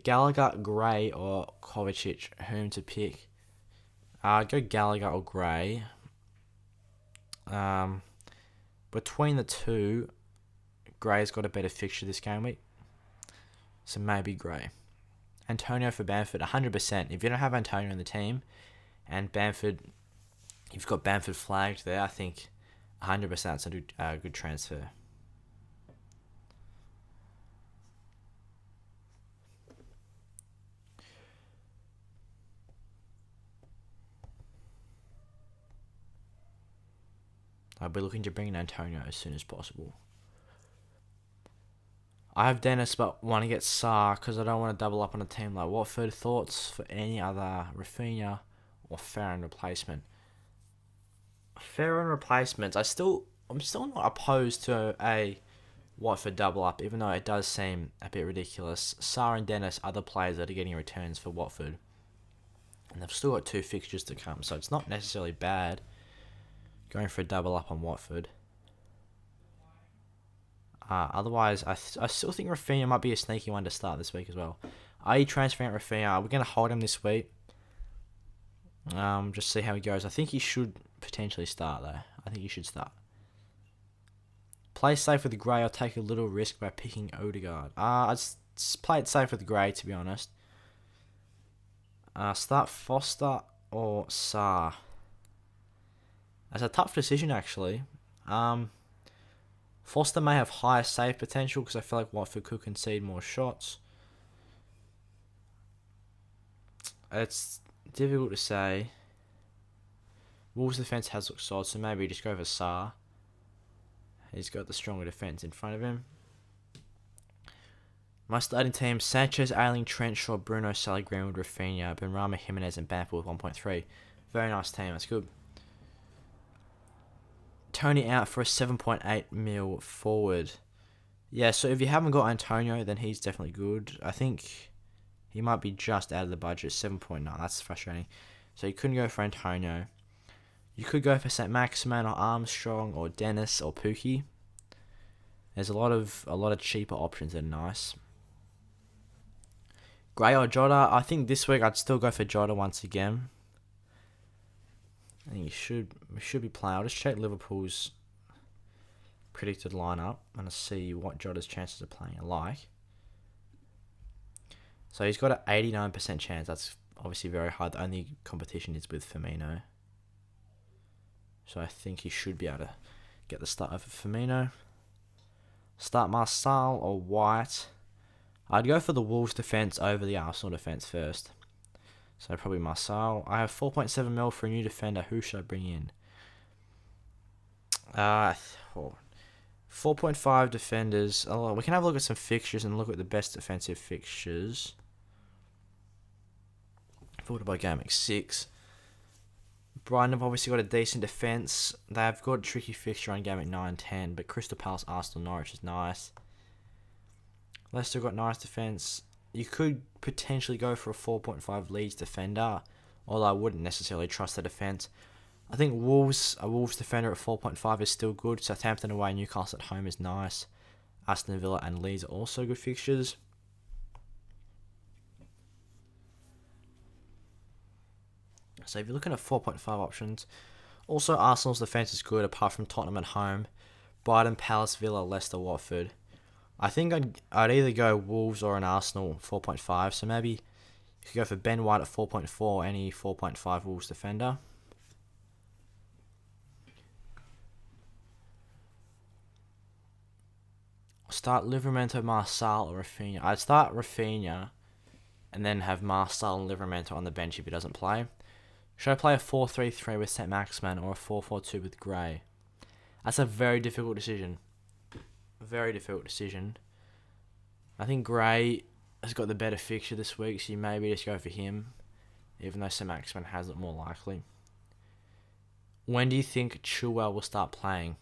Speaker 3: Gallagher, Gray, or Kovacic, whom to pick? Go Gallagher or Gray. Between the two, Gray's got a better fixture this game week. So maybe Gray. Antonio for Bamford, 100%. If you don't have Antonio in the team, and Bamford, you've got Bamford flagged there, I think 100% that's a good transfer. I'll be looking to bring in Antonio as soon as possible. I have Dennis, but want to get Sarr because I don't want to double up on a team like Watford. Thoughts for any other Rafinha or Farron replacement? Farron replacements. I'm still not opposed to a Watford double up, even though it does seem a bit ridiculous. Sarr and Dennis are the players that are getting returns for Watford, and they've still got 2 fixtures to come, so it's not necessarily bad going for a double up on Watford. Otherwise, I still think Rafinha might be a sneaky one to start this week as well. Are you transferring Rafinha? We're going to hold him this week. Just see how he goes. I think he should potentially start, though. I think he should start. Play safe with Gray or take a little risk by picking Odegaard. I'd play it safe with Gray, to be honest. Start Foster or Sarr. That's a tough decision, actually. Foster may have higher save potential because I feel like Watford could concede more shots. It's difficult to say. Wolves' defence has looked solid, so maybe just go for Sarr. He's got the stronger defence in front of him. My starting team: Sanchez, Ayling, Trent, Shaw, Bruno, Sally, Greenwood, Rafinha, Benrahma, Jimenez, and Bamford with 1.3. Very nice team. That's good. Tony out for a 7.8 mil forward. Yeah, so if you haven't got Antonio, then he's definitely good. I think he might be just out of the budget, 7.9. That's frustrating. So you couldn't go for Antonio. You could go for St. Maximin or Armstrong or Dennis or Pookie. There's a lot of cheaper options that are nice. Gray or Jota. I think this week I'd still go for Jota once again. I think we should be playing. I'll just check Liverpool's predicted lineup and see what Jota's chances of playing are like. So he's got an 89% chance. That's obviously very high. The only competition is with Firmino. So I think he should be able to get the start over Firmino. Start Marçal or White. I'd go for the Wolves defence over the Arsenal defence first. So probably Marcel. I have 4.7 mil for a new defender. Who should I bring in? 4.5 defenders. Oh, we can have a look at some fixtures and look at the best defensive fixtures. Followed by Gameweek 6. Brighton have obviously got a decent defence. They've got a tricky fixture on Gameweek 9 and 10, but Crystal Palace, Arsenal, Norwich is nice. Leicester got nice defence. You could potentially go for a 4.5 Leeds defender, although I wouldn't necessarily trust the defence. I think a Wolves defender at 4.5 is still good. Southampton away, Newcastle at home is nice. Aston Villa and Leeds are also good fixtures. So if you're looking at 4.5 options, also Arsenal's defence is good apart from Tottenham at home. Brighton, Palace, Villa, Leicester, Watford. I think I'd either go Wolves or an Arsenal 4.5. So maybe you could go for Ben White at 4.4, any 4.5 Wolves defender. Start Livramento, Marcel, or Rafinha. I'd start Rafinha and then have Marcel and Livramento on the bench if he doesn't play. Should I play a 4-3-3 with St. Maximin or a 4-4-2 with Gray? That's a very difficult decision. Very difficult decision. I think Gray has got the better fixture this week, so you maybe just go for him, even though St. Maximin has it more likely. When do you think Chilwell will start playing?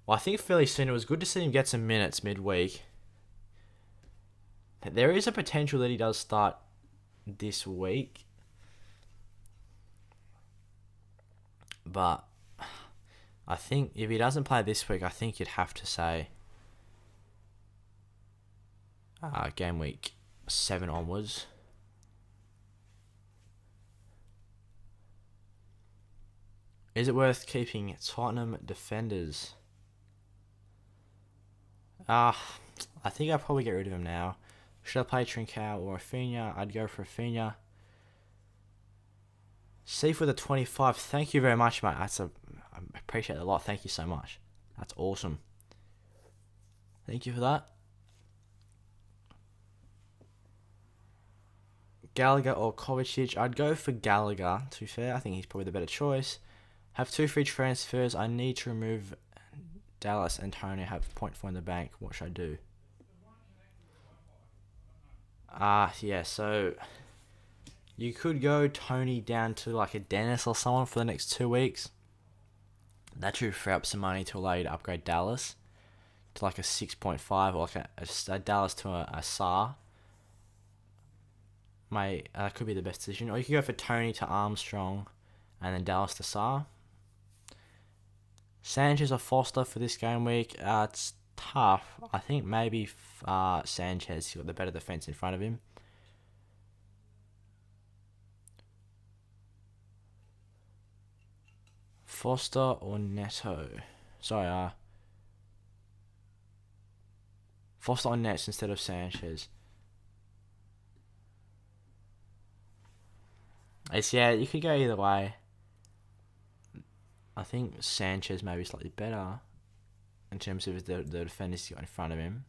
Speaker 3: Well, I think fairly soon. It was good to see him get some minutes midweek. There is a potential that he does start this week. But I think if he doesn't play this week, I think you'd have to say game week 7 onwards. Is it worth keeping Tottenham defenders? I think I'll probably get rid of him now. Should I play Trincao or Rafinha? I'd go for Rafinha. Seif with a 25. Thank you very much, mate. I appreciate it a lot. Thank you so much. That's awesome. Thank you for that. Gallagher or Kovacic? I'd go for Gallagher, to be fair. I think he's probably the better choice. Have 2 free transfers. I need to remove Dallas and Tony. Have 0.4 in the bank. What should I do? Yeah, so you could go Tony down to like a Dennis or someone for the next 2 weeks. That should free up some money to allow you to upgrade Dallas to like a 6.5 or like a Dallas to a SAR. That could be the best decision. Or you could go for Tony to Armstrong and then Dallas to SAR. Sanchez or Foster for this game week. It's tough. I think maybe Sanchez. He's got the better defense in front of him. Foster or Neto? Sorry, Foster or Nets instead of Sanchez. Yeah, you could go either way. I think Sanchez may be slightly better in terms of the defenders he's got in front of him.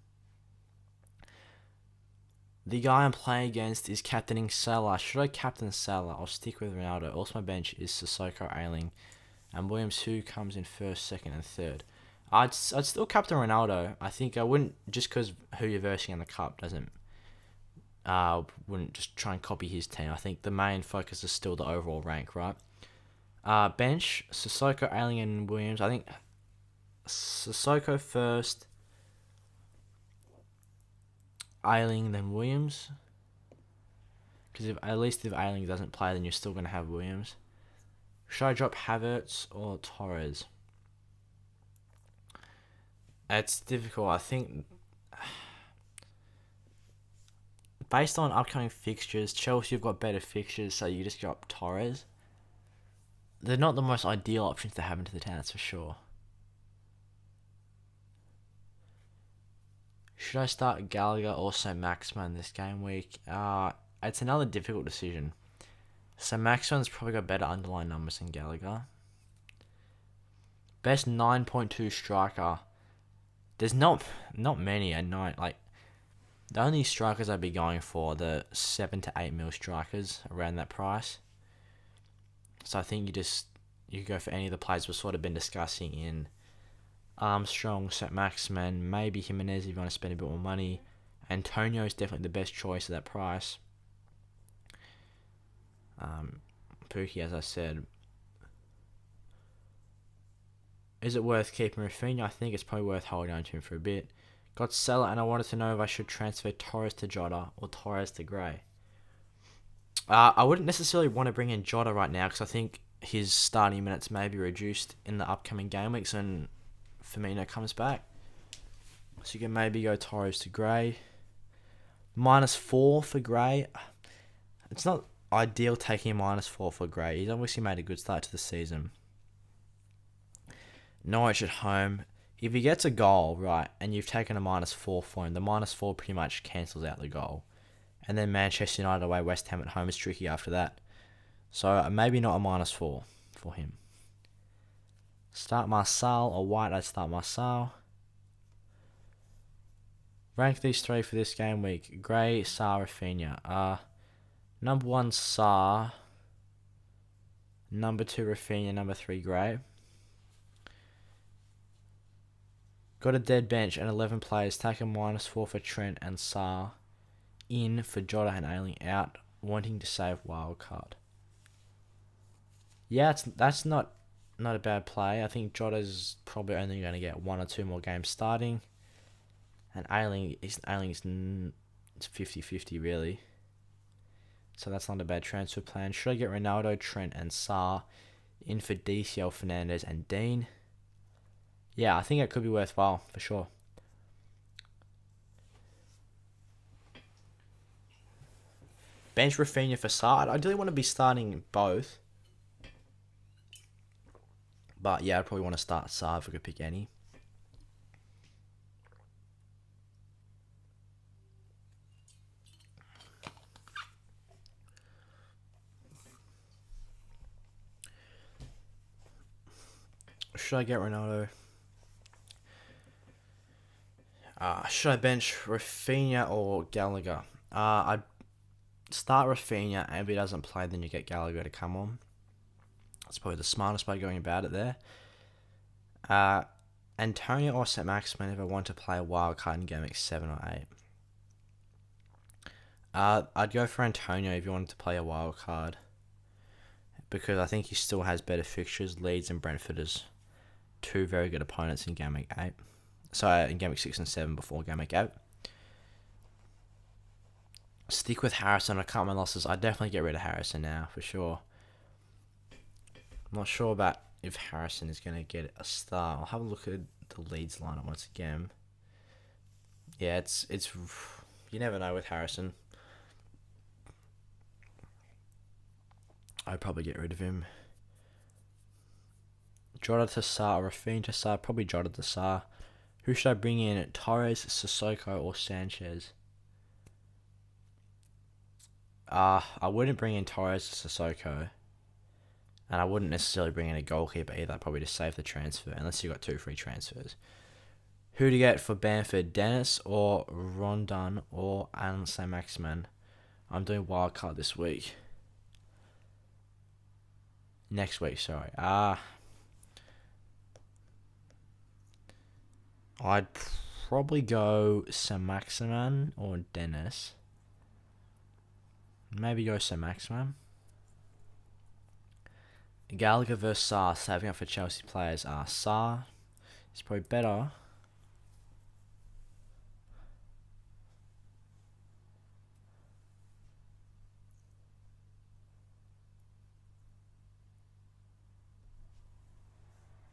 Speaker 3: The guy I'm playing against is captaining Salah. Should I captain Salah? I'll stick with Ronaldo. Also, my bench is Sissoko, Ayling, and Williams, who comes in first, second, and third. I'd still captain Ronaldo. I think I wouldn't, just because who you're versing in the cup doesn't. Wouldn't just try and copy his team. I think the main focus is still the overall rank, right? Bench, Sissoko, Ayling, and Williams. I think Sissoko first, Ayling, then Williams. Because at least if Ayling doesn't play, then you're still going to have Williams. Should I drop Havertz or Torres? It's difficult. I think based on upcoming fixtures, Chelsea have got better fixtures, so you just drop Torres. They're not the most ideal options to have into the town, that's for sure. Should I start Gallagher or St. Maximin this game week? It's another difficult decision. St. Maximin's probably got better underlying numbers than Gallagher. Best 9.2 striker. There's not many at 9. Like, The only strikers I'd be going for the 7 to 8 mil strikers around that price. So I think you go for any of the players we've sort of been discussing in Armstrong, St. Maximin, maybe Jimenez if you want to spend a bit more money. Antonio is definitely the best choice at that price. Pookie, as I said. Is it worth keeping Rafinha? I think it's probably worth holding on to him for a bit. Got Salah, and I wanted to know if I should transfer Torres to Jota or Torres to Gray. I wouldn't necessarily want to bring in Jota right now because I think his starting minutes may be reduced in the upcoming game weeks when Firmino comes back. So you can maybe go Torres to Gray. -4 for Gray. It's not ideal taking a -4 for Gray. He's obviously made a good start to the season. Norwich at home. If he gets a goal, right, and you've taken a -4 for him, the -4 pretty much cancels out the goal. And then Manchester United away, West Ham at home is tricky after that. So maybe not a -4 for him. Start Marcel or White, I'd start Marcel. Rank these three for this game week. Gray, Sarr, Rafinha. Number 1, Sarr. Number 2, Rafinha. Number 3, Gray. Got a dead bench and 11 players. Take a -4 for Trent and Sarr. In for Jota and Ailing out. Wanting to save wildcard. Yeah, that's not a bad play. I think Jota's probably only going to get 1 or 2 more games starting. And Ailing is 50-50 really. So that's not a bad transfer plan. Should I get Ronaldo, Trent and Sarr in for DCL, Fernandez and Dean? Yeah, I think it could be worthwhile for sure. Bench Rafinha for Sarr. I ideally want to be starting both. But yeah, I'd probably want to start Sarr if I could pick any. Should I get Ronaldo? Should I bench Rafinha or Gallagher? I'd start Rafinha, and if he doesn't play, then you get Gallagher to come on. That's probably the smartest way of going about it there. Antonio or St. Maximin if I want to play a wild card in Gameweek 7 or 8. I'd go for Antonio if you wanted to play a wild card, because I think he still has better fixtures. Leeds and Brentford as 2 very good opponents in Gameweek 8. Sorry, in Gameweek 6 and 7 before Gameweek 8. Stick with Harrison. I can't my losses. I'd definitely get rid of Harrison now, for sure. I'm not sure about if Harrison is going to get a start. I'll have a look at the Leeds lineup once again. Yeah, it's you never know with Harrison. I'd probably get rid of him. Jota to Sarr, Rafinha to Sarr, probably Jota to Sarr. Who should I bring in? Torres, Sissoko, or Sanchez? I wouldn't bring in Torres or Sissoko. And I wouldn't necessarily bring in a goalkeeper either. I'd probably just save the transfer, unless you've got 2 free transfers. Who to get for Bamford? Dennis or Rondon or Alan St. Maximin? I'm doing wildcard this week. Next week, sorry. I'd probably go St. Maximin or Dennis. Maybe go St. Maximin. Gallagher versus Sarr, saving up for Chelsea players. Sarr is probably better.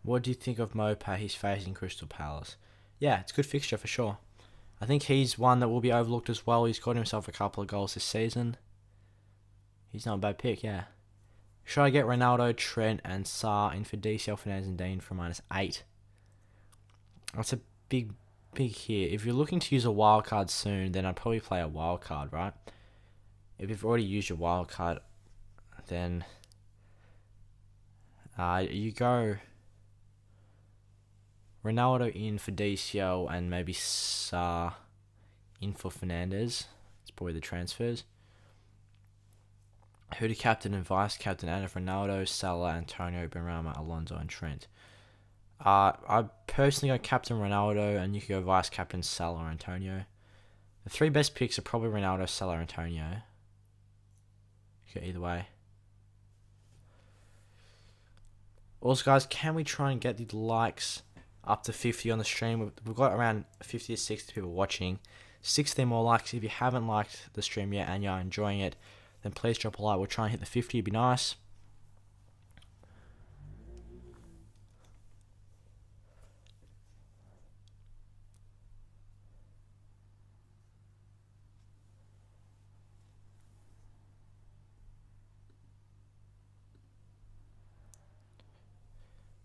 Speaker 3: What do you think of Mopay? He's facing Crystal Palace. Yeah, it's a good fixture for sure. I think he's one that will be overlooked as well. He's got himself a couple of goals this season. He's not a bad pick, yeah. Should I get Ronaldo, Trent, and Sarr in for DCL, Fernandez, and Dean for -8? That's a big hit. If you're looking to use a wild card soon, then I'd probably play a wild card, right? If you've already used your wild card, then you go Ronaldo in for DCL and maybe Sarr in for Fernandez. It's probably the transfers. Who to captain and vice captain out of Ronaldo, Salah, Antonio, Benrahma, Alonso, and Trent. I personally go captain Ronaldo, and you could go vice captain Salah or Antonio. The 3 best picks are probably Ronaldo, Salah, or Antonio. You go either way. Also, guys, can we try and get the likes up to 50 on the stream? We've got around 50 to 60 people watching. 60 more likes. If you haven't liked the stream yet and you're enjoying it, then please drop a like. We'll try and hit the 50. It'd be nice.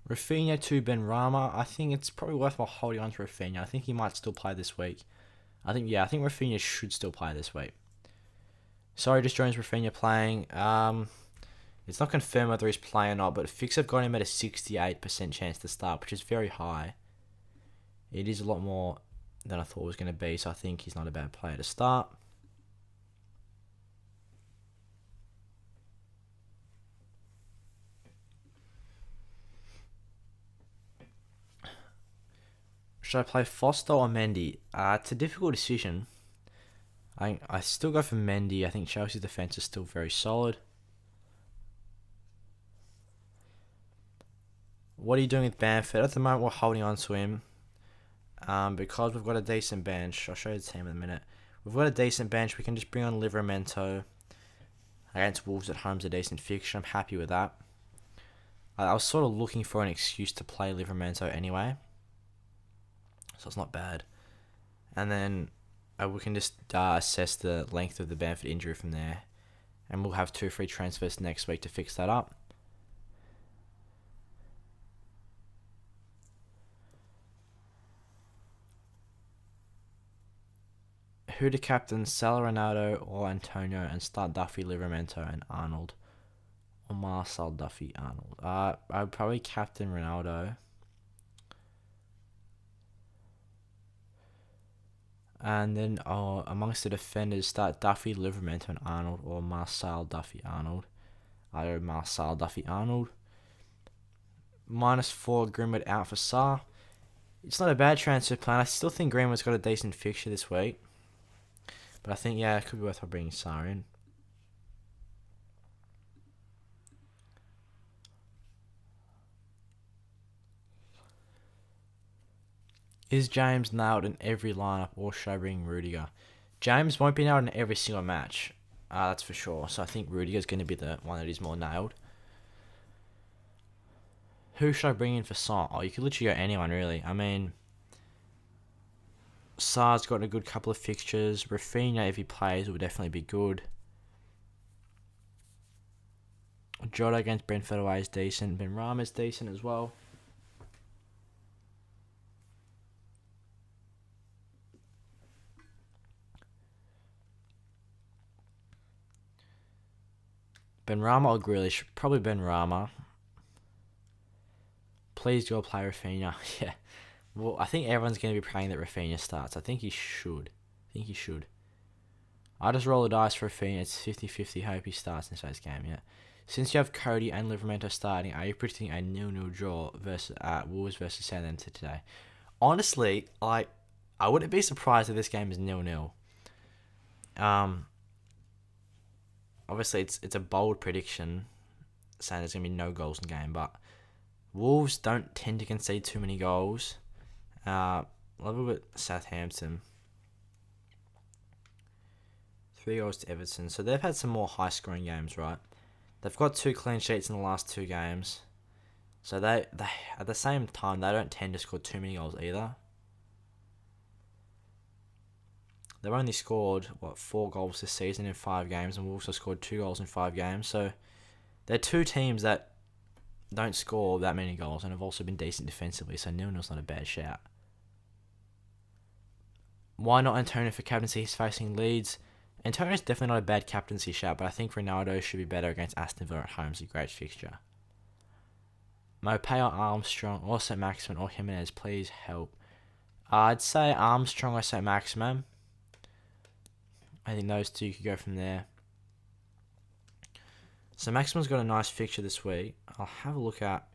Speaker 3: Rafinha to Benrahma. I think it's probably worthwhile holding on to Rafinha. I think he might still play this week. I think Rafinha should still play this week. Sorry, just joins Rafinha playing. It's not confirmed whether he's playing or not, but Fixture have got him at a 68% chance to start, which is very high. It is a lot more than I thought it was going to be, so I think he's not a bad player to start. Should I play Foster or Mendy? It's a difficult decision. I still go for Mendy. I think Chelsea's defence is still very solid. What are you doing with Bamford? At the moment, we're holding on to him because we've got a decent bench. I'll show you the team in a minute. We've got a decent bench. We can just bring on Livramento. Against Wolves at home is a decent fixture. I'm happy with that. I was sort of looking for an excuse to play Livramento anyway, so it's not bad. And then we can just assess the length of the Bamford injury from there, and we'll have 2 free transfers next week to fix that up. Who to captain, Salah, Ronaldo, or Antonio, and start Duffy, Livramento, and Arnold, or Marcel, Duffy, Arnold. I'd probably captain Ronaldo. And then amongst the defenders, start Duffy, Livramento, and Arnold, or Marcel, Duffy, Arnold. I go Marcel, Duffy, Arnold. -4 Greenwood out for Sarr. It's not a bad transfer plan. I still think Greenwood's got a decent fixture this week. But I think, it could be worth bringing Sarr in. Is James nailed in every lineup, or should I bring Rudiger? James won't be nailed in every single match. That's for sure. So I think Rudiger's going to be the one that is more nailed. Who should I bring in for Son? You could literally go anyone, really. I mean, Sarr's got a good couple of fixtures. Rafinha, if he plays, will definitely be good. Jota against Brentford away is decent. Benrahma is decent as well. Benrahma or Grealish? Probably Benrahma. Please go play Rafinha. Yeah. Well, I think everyone's going to be praying that Rafinha starts. I think he should. I just roll the dice for Rafinha. It's 50-50. Hope he starts in today's game, yeah. Since you have Cody and Livramento starting, are you predicting a 0-0 draw versus Wolves versus Southampton today? Honestly, I wouldn't be surprised if this game is 0-0. Obviously, it's a bold prediction, saying there's going to be no goals in the game, but Wolves don't tend to concede too many goals. Level with Southampton. 3 goals to Everton. So they've had some more high-scoring games, right? They've got 2 clean sheets in the last 2 games. So they at the same time, they don't tend to score too many goals either. They've only scored, 4 goals this season in 5 games, and Wolves have scored 2 goals in 5 games. So they're 2 teams that don't score that many goals and have also been decent defensively, so 0-0's not a bad shout. Why not Antonio for captaincy? He's facing Leeds. Antonio's definitely not a bad captaincy shout, but I think Ronaldo should be better against Aston Villa at home. It's a great fixture. Mopay or Armstrong, or St. Maximin or Jimenez, please help. I'd say Armstrong or St. Maximin. I think those two could go from there. So Maximin's got a nice fixture this week. I'll have a look at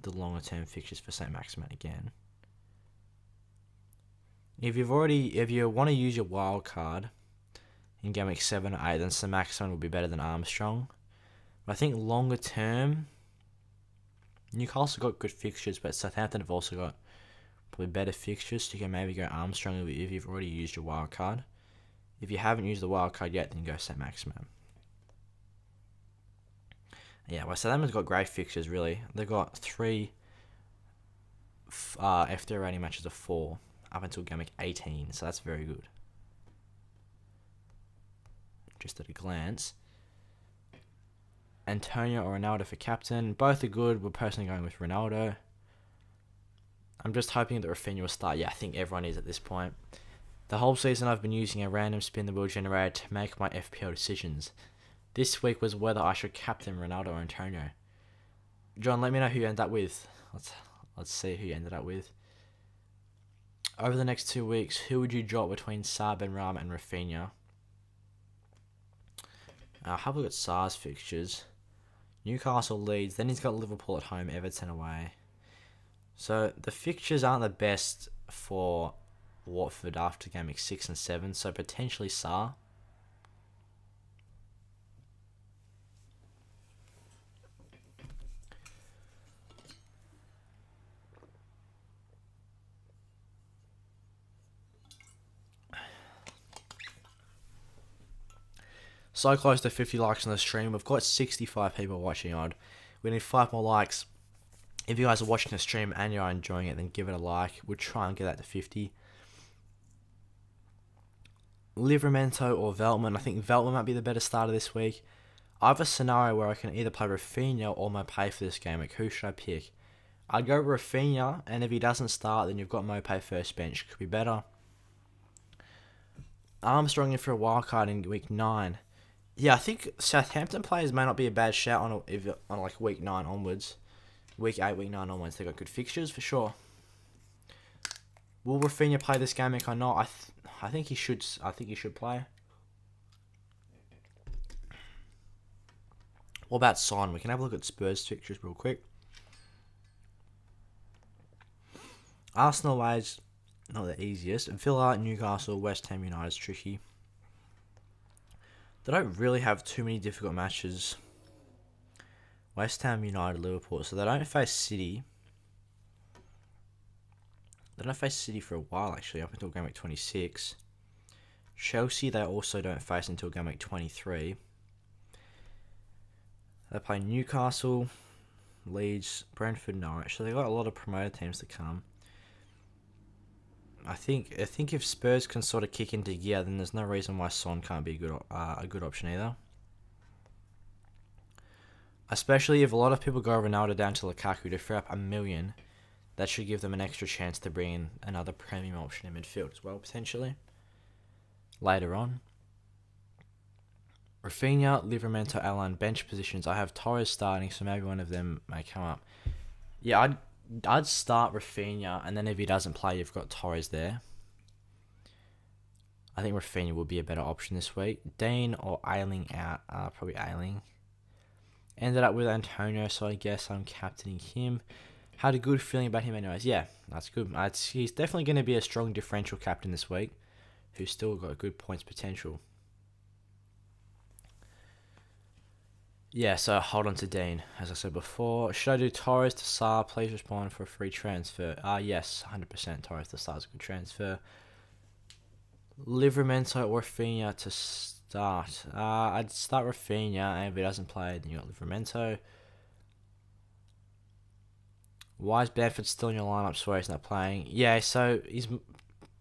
Speaker 3: the longer term fixtures for St. Maximin again. If you want to use your wild card in game week 7 or 8, then St. Maximin will be better than Armstrong. But I think longer term, Newcastle got good fixtures, but Southampton have also got probably better fixtures. So you can maybe go Armstrong if you've already used your wild card. If you haven't used the wild card yet, then go St. Maximin. Yeah, well, Southampton's got great fixtures, really. They've got 3 FPL rating matches of 4 up until game week 18, so that's very good. Just at a glance. Antonio or Ronaldo for captain. Both are good. We're personally going with Ronaldo. I'm just hoping that Rafinha will start. Yeah, I think everyone is at this point. The whole season I've been using a random spin the wheel generator to make my FPL decisions. This week was whether I should captain Ronaldo or Antonio. John, let me know who you end up with. Let's see who you ended up with. Over the next 2 weeks, who would you drop between Saar, Benrahma and Rafinha? I'll have a look at Saar's fixtures. Newcastle leads, then he's got Liverpool at home, Everton away. So the fixtures aren't the best for Watford after game week 6 and 7, so potentially Saar. So close to 50 likes on the stream. We've got 65 people watching on. We need 5 more likes. If you guys are watching the stream and you're enjoying it, then give it a like. We'll try and get that to 50. Livramento or Veltman. I think Veltman might be the better starter this week. I have a scenario where I can either play Rafinha or Mopé for this game. Like, who should I pick? I'd go Rafinha, and if he doesn't start, then you've got Mopé first bench. Could be better. Armstrong in for a wildcard in week 9. Yeah, I think Southampton players may not be a bad shout on like week 9 onwards. Week 8, week 9 onwards, they've got good fixtures for sure. Will Rafinha play this game week or not? I think he should. I think he should play. What about Son? We can have a look at Spurs fixtures real quick. Arsenal ways not the easiest. Villa, Newcastle, West Ham United's tricky. They don't really have too many difficult matches. West Ham United, Liverpool. So they don't face City. They don't face City for a while, actually, up until game week 26. Chelsea, they also don't face until game week 23. They play Newcastle, Leeds, Brentford, Norwich. So they've got a lot of promoted teams to come. I think if Spurs can sort of kick into gear, then there's no reason why Son can't be a good option either. Especially if a lot of people go Ronaldo down to Lukaku to free up $1 million, that should give them an extra chance to bring in another premium option in midfield as well, potentially. Later on. Rafinha, Livramento, Alan, bench positions. I have Torres starting, so maybe one of them may come up. Yeah, I'd start Rafinha, and then if he doesn't play, you've got Torres there. I think Rafinha will be a better option this week. Dean or Ayling out. Probably Ayling. Ended up with Antonio, so I guess I'm captaining him. Had a good feeling about him anyways. Yeah, that's good. He's definitely going to be a strong differential captain this week, who's still got good points potential. Yeah, so hold on to Dean, as I said before. Should I do Torres to Saar? Please respond for a free transfer. Yes, 100% Torres to Saar is a good transfer. Livramento or Rafinha to start. I'd start Rafinha, and if he doesn't play, then you got Livramento. Why is Bamford still in your lineup? Swear he's not playing. Yeah, so he's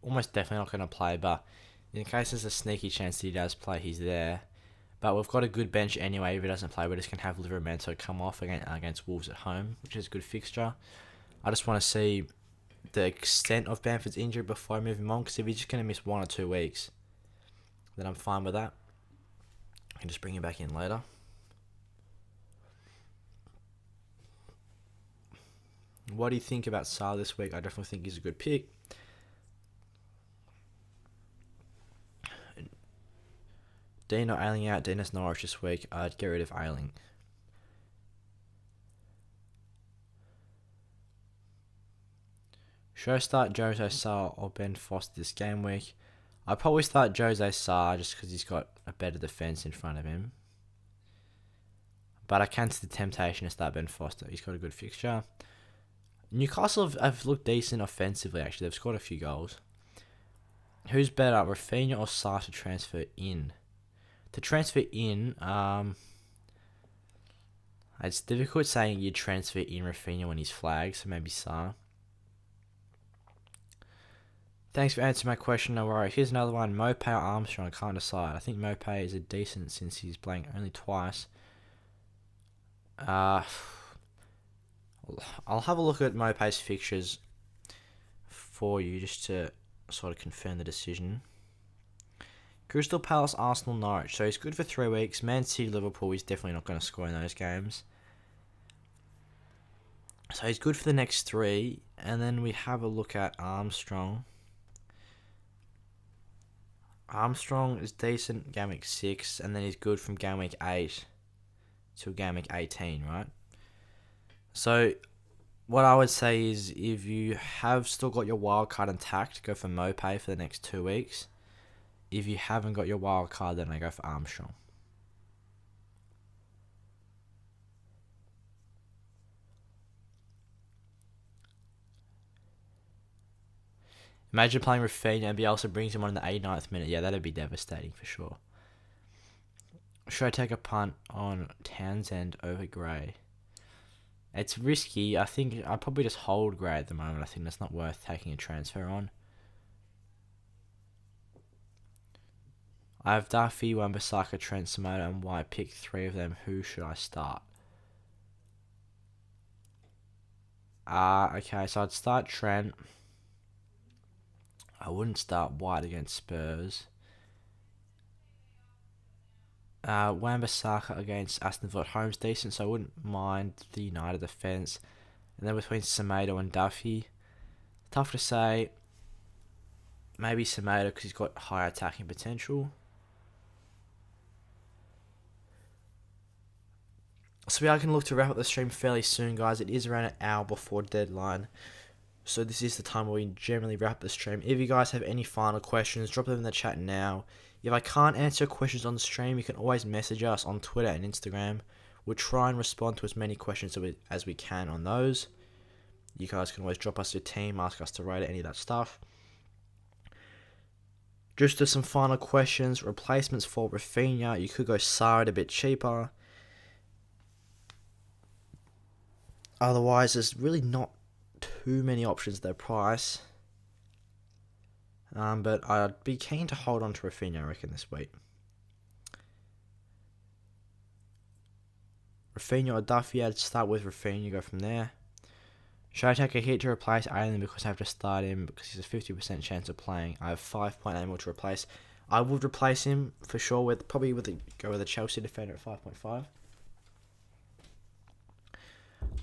Speaker 3: almost definitely not going to play, but in case there's a sneaky chance that he does play, he's there. But we've got a good bench anyway. If he doesn't play, we're just going to have Livramento come off against Wolves at home, which is a good fixture. I just want to see the extent of Bamford's injury before I move him on, because if he's just going to miss 1 or 2 weeks, then I'm fine with that. I can just bring him back in later. What do you think about Saar this week? I definitely think he's a good pick. Dean or Ayling out. Dean has Norwich this week. I'd get rid of Ayling. Should I start Jose Sarr or Ben Foster this game week? I'd probably start Jose Sarr just because he's got a better defence in front of him. But I can see the temptation to start Ben Foster. He's got a good fixture. Newcastle have looked decent offensively, actually. They've scored a few goals. Who's better, Rafinha or Sarr to transfer in? To transfer in, it's difficult saying you transfer in Rafinha when he's flagged, so maybe Sarr. Thanks for answering my question, no worries. Here's another one. Mopay or Armstrong, I can't decide. I think Mopay is a decent since he's playing only twice. I'll have a look at Mopay's fixtures for you just to sort of confirm the decision. Crystal Palace, Arsenal, Norwich. So he's good for 3 weeks. Man City, Liverpool, he's definitely not going to score in those games. So he's good for the next 3. And then we have a look at Armstrong. Armstrong is decent game week 6, and then he's good from game week 8 to game week 18, right? So what I would say is if you have still got your wild card intact, go for Mopay for the next 2 weeks. If you haven't got your wild card, then I go for Armstrong. Imagine playing Rafinha and Bielsa brings him on in the 89th minute. Yeah, that'd be devastating for sure. Should I take a punt on Townsend over Gray? It's risky. I think I'd probably just hold Gray at the moment. I think that's not worth taking a transfer on. I have Duffy, Wan-Bissaka, Trent, Samoa, and White. Pick 3 of them. Who should I start? Okay, so I'd start Trent. I wouldn't start White against Spurs. Wan-Bissaka against Aston Villa at home's decent, so I wouldn't mind the United defence. And then between Semedo and Duffy, tough to say. Maybe Semedo because he's got high attacking potential. So we are going to look to wrap up the stream fairly soon, guys. It is around an hour before deadline. So this is the time where we generally wrap up the stream. If you guys have any final questions, drop them in the chat now. If I can't answer questions on the stream, you can always message us on Twitter and Instagram. We'll try and respond to as many questions as we can on those. You guys can always drop us your team, ask us to rate it, any of that stuff. Just to some final questions. Replacements for Rafinha. You could go Sarr at a bit cheaper. Otherwise, there's really not too many options at their price. But I'd be keen to hold on to Rafinha, I reckon, this week. Rafinha or Duffy, I'd start with Rafinha, go from there. Should I take a hit to replace Ayling because I have to start him because he's a 50% chance of playing? I have 5.8 mil to replace. I would replace him for sure go with a Chelsea defender at 5.5.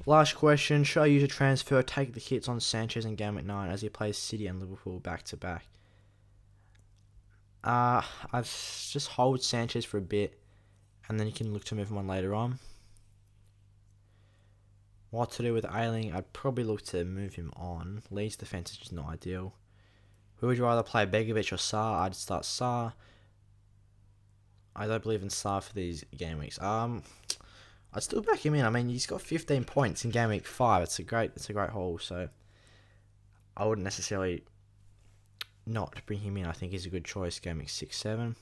Speaker 3: Last question, should I use a transfer or take the hits on Sanchez in game at 9 as he plays City and Liverpool back to back? I'd just hold Sanchez for a bit and then you can look to move him on later on. What to do with Ayling? I'd probably look to move him on. Leeds defence is just not ideal. Who would you rather play, Begovic or Sarr? I'd start Sarr. I don't believe in Sarr for these game weeks. I'd still back him in. I mean, he's got 15 points in game week 5. It's a great haul. So I wouldn't necessarily not bring him in. I think he's a good choice. Game week 6, 7.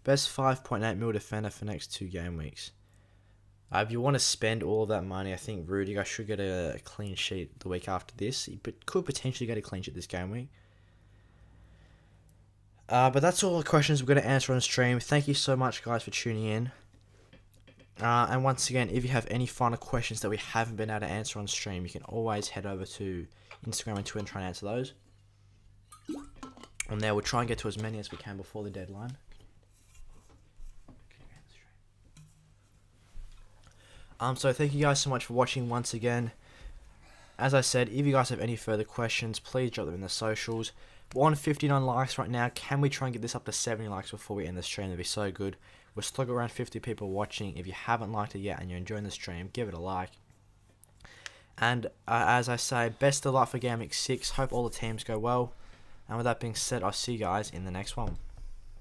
Speaker 3: Best 5.8 mil defender for next 2 game weeks. If you want to spend all of that money, I think Rudiger should get a clean sheet the week after this. He could potentially get a clean sheet this game week. But that's all the questions we're going to answer on stream. Thank you so much, guys, for tuning in. And once again, if you have any final questions that we haven't been able to answer on stream, you can always head over to Instagram and Twitter and try and answer those. On there, we'll try and get to as many as we can before the deadline. So thank you guys so much for watching once again. As I said, if you guys have any further questions, please drop them in the socials. We're on 59 likes right now. Can we try and get this up to 70 likes before we end the stream? That'd be so good. We're still got around 50 people watching. If you haven't liked it yet and you're enjoying the stream, give it a like. And as I say, best of luck for Gameweek 6. Hope all the teams go well. And with that being said, I'll see you guys in the next one.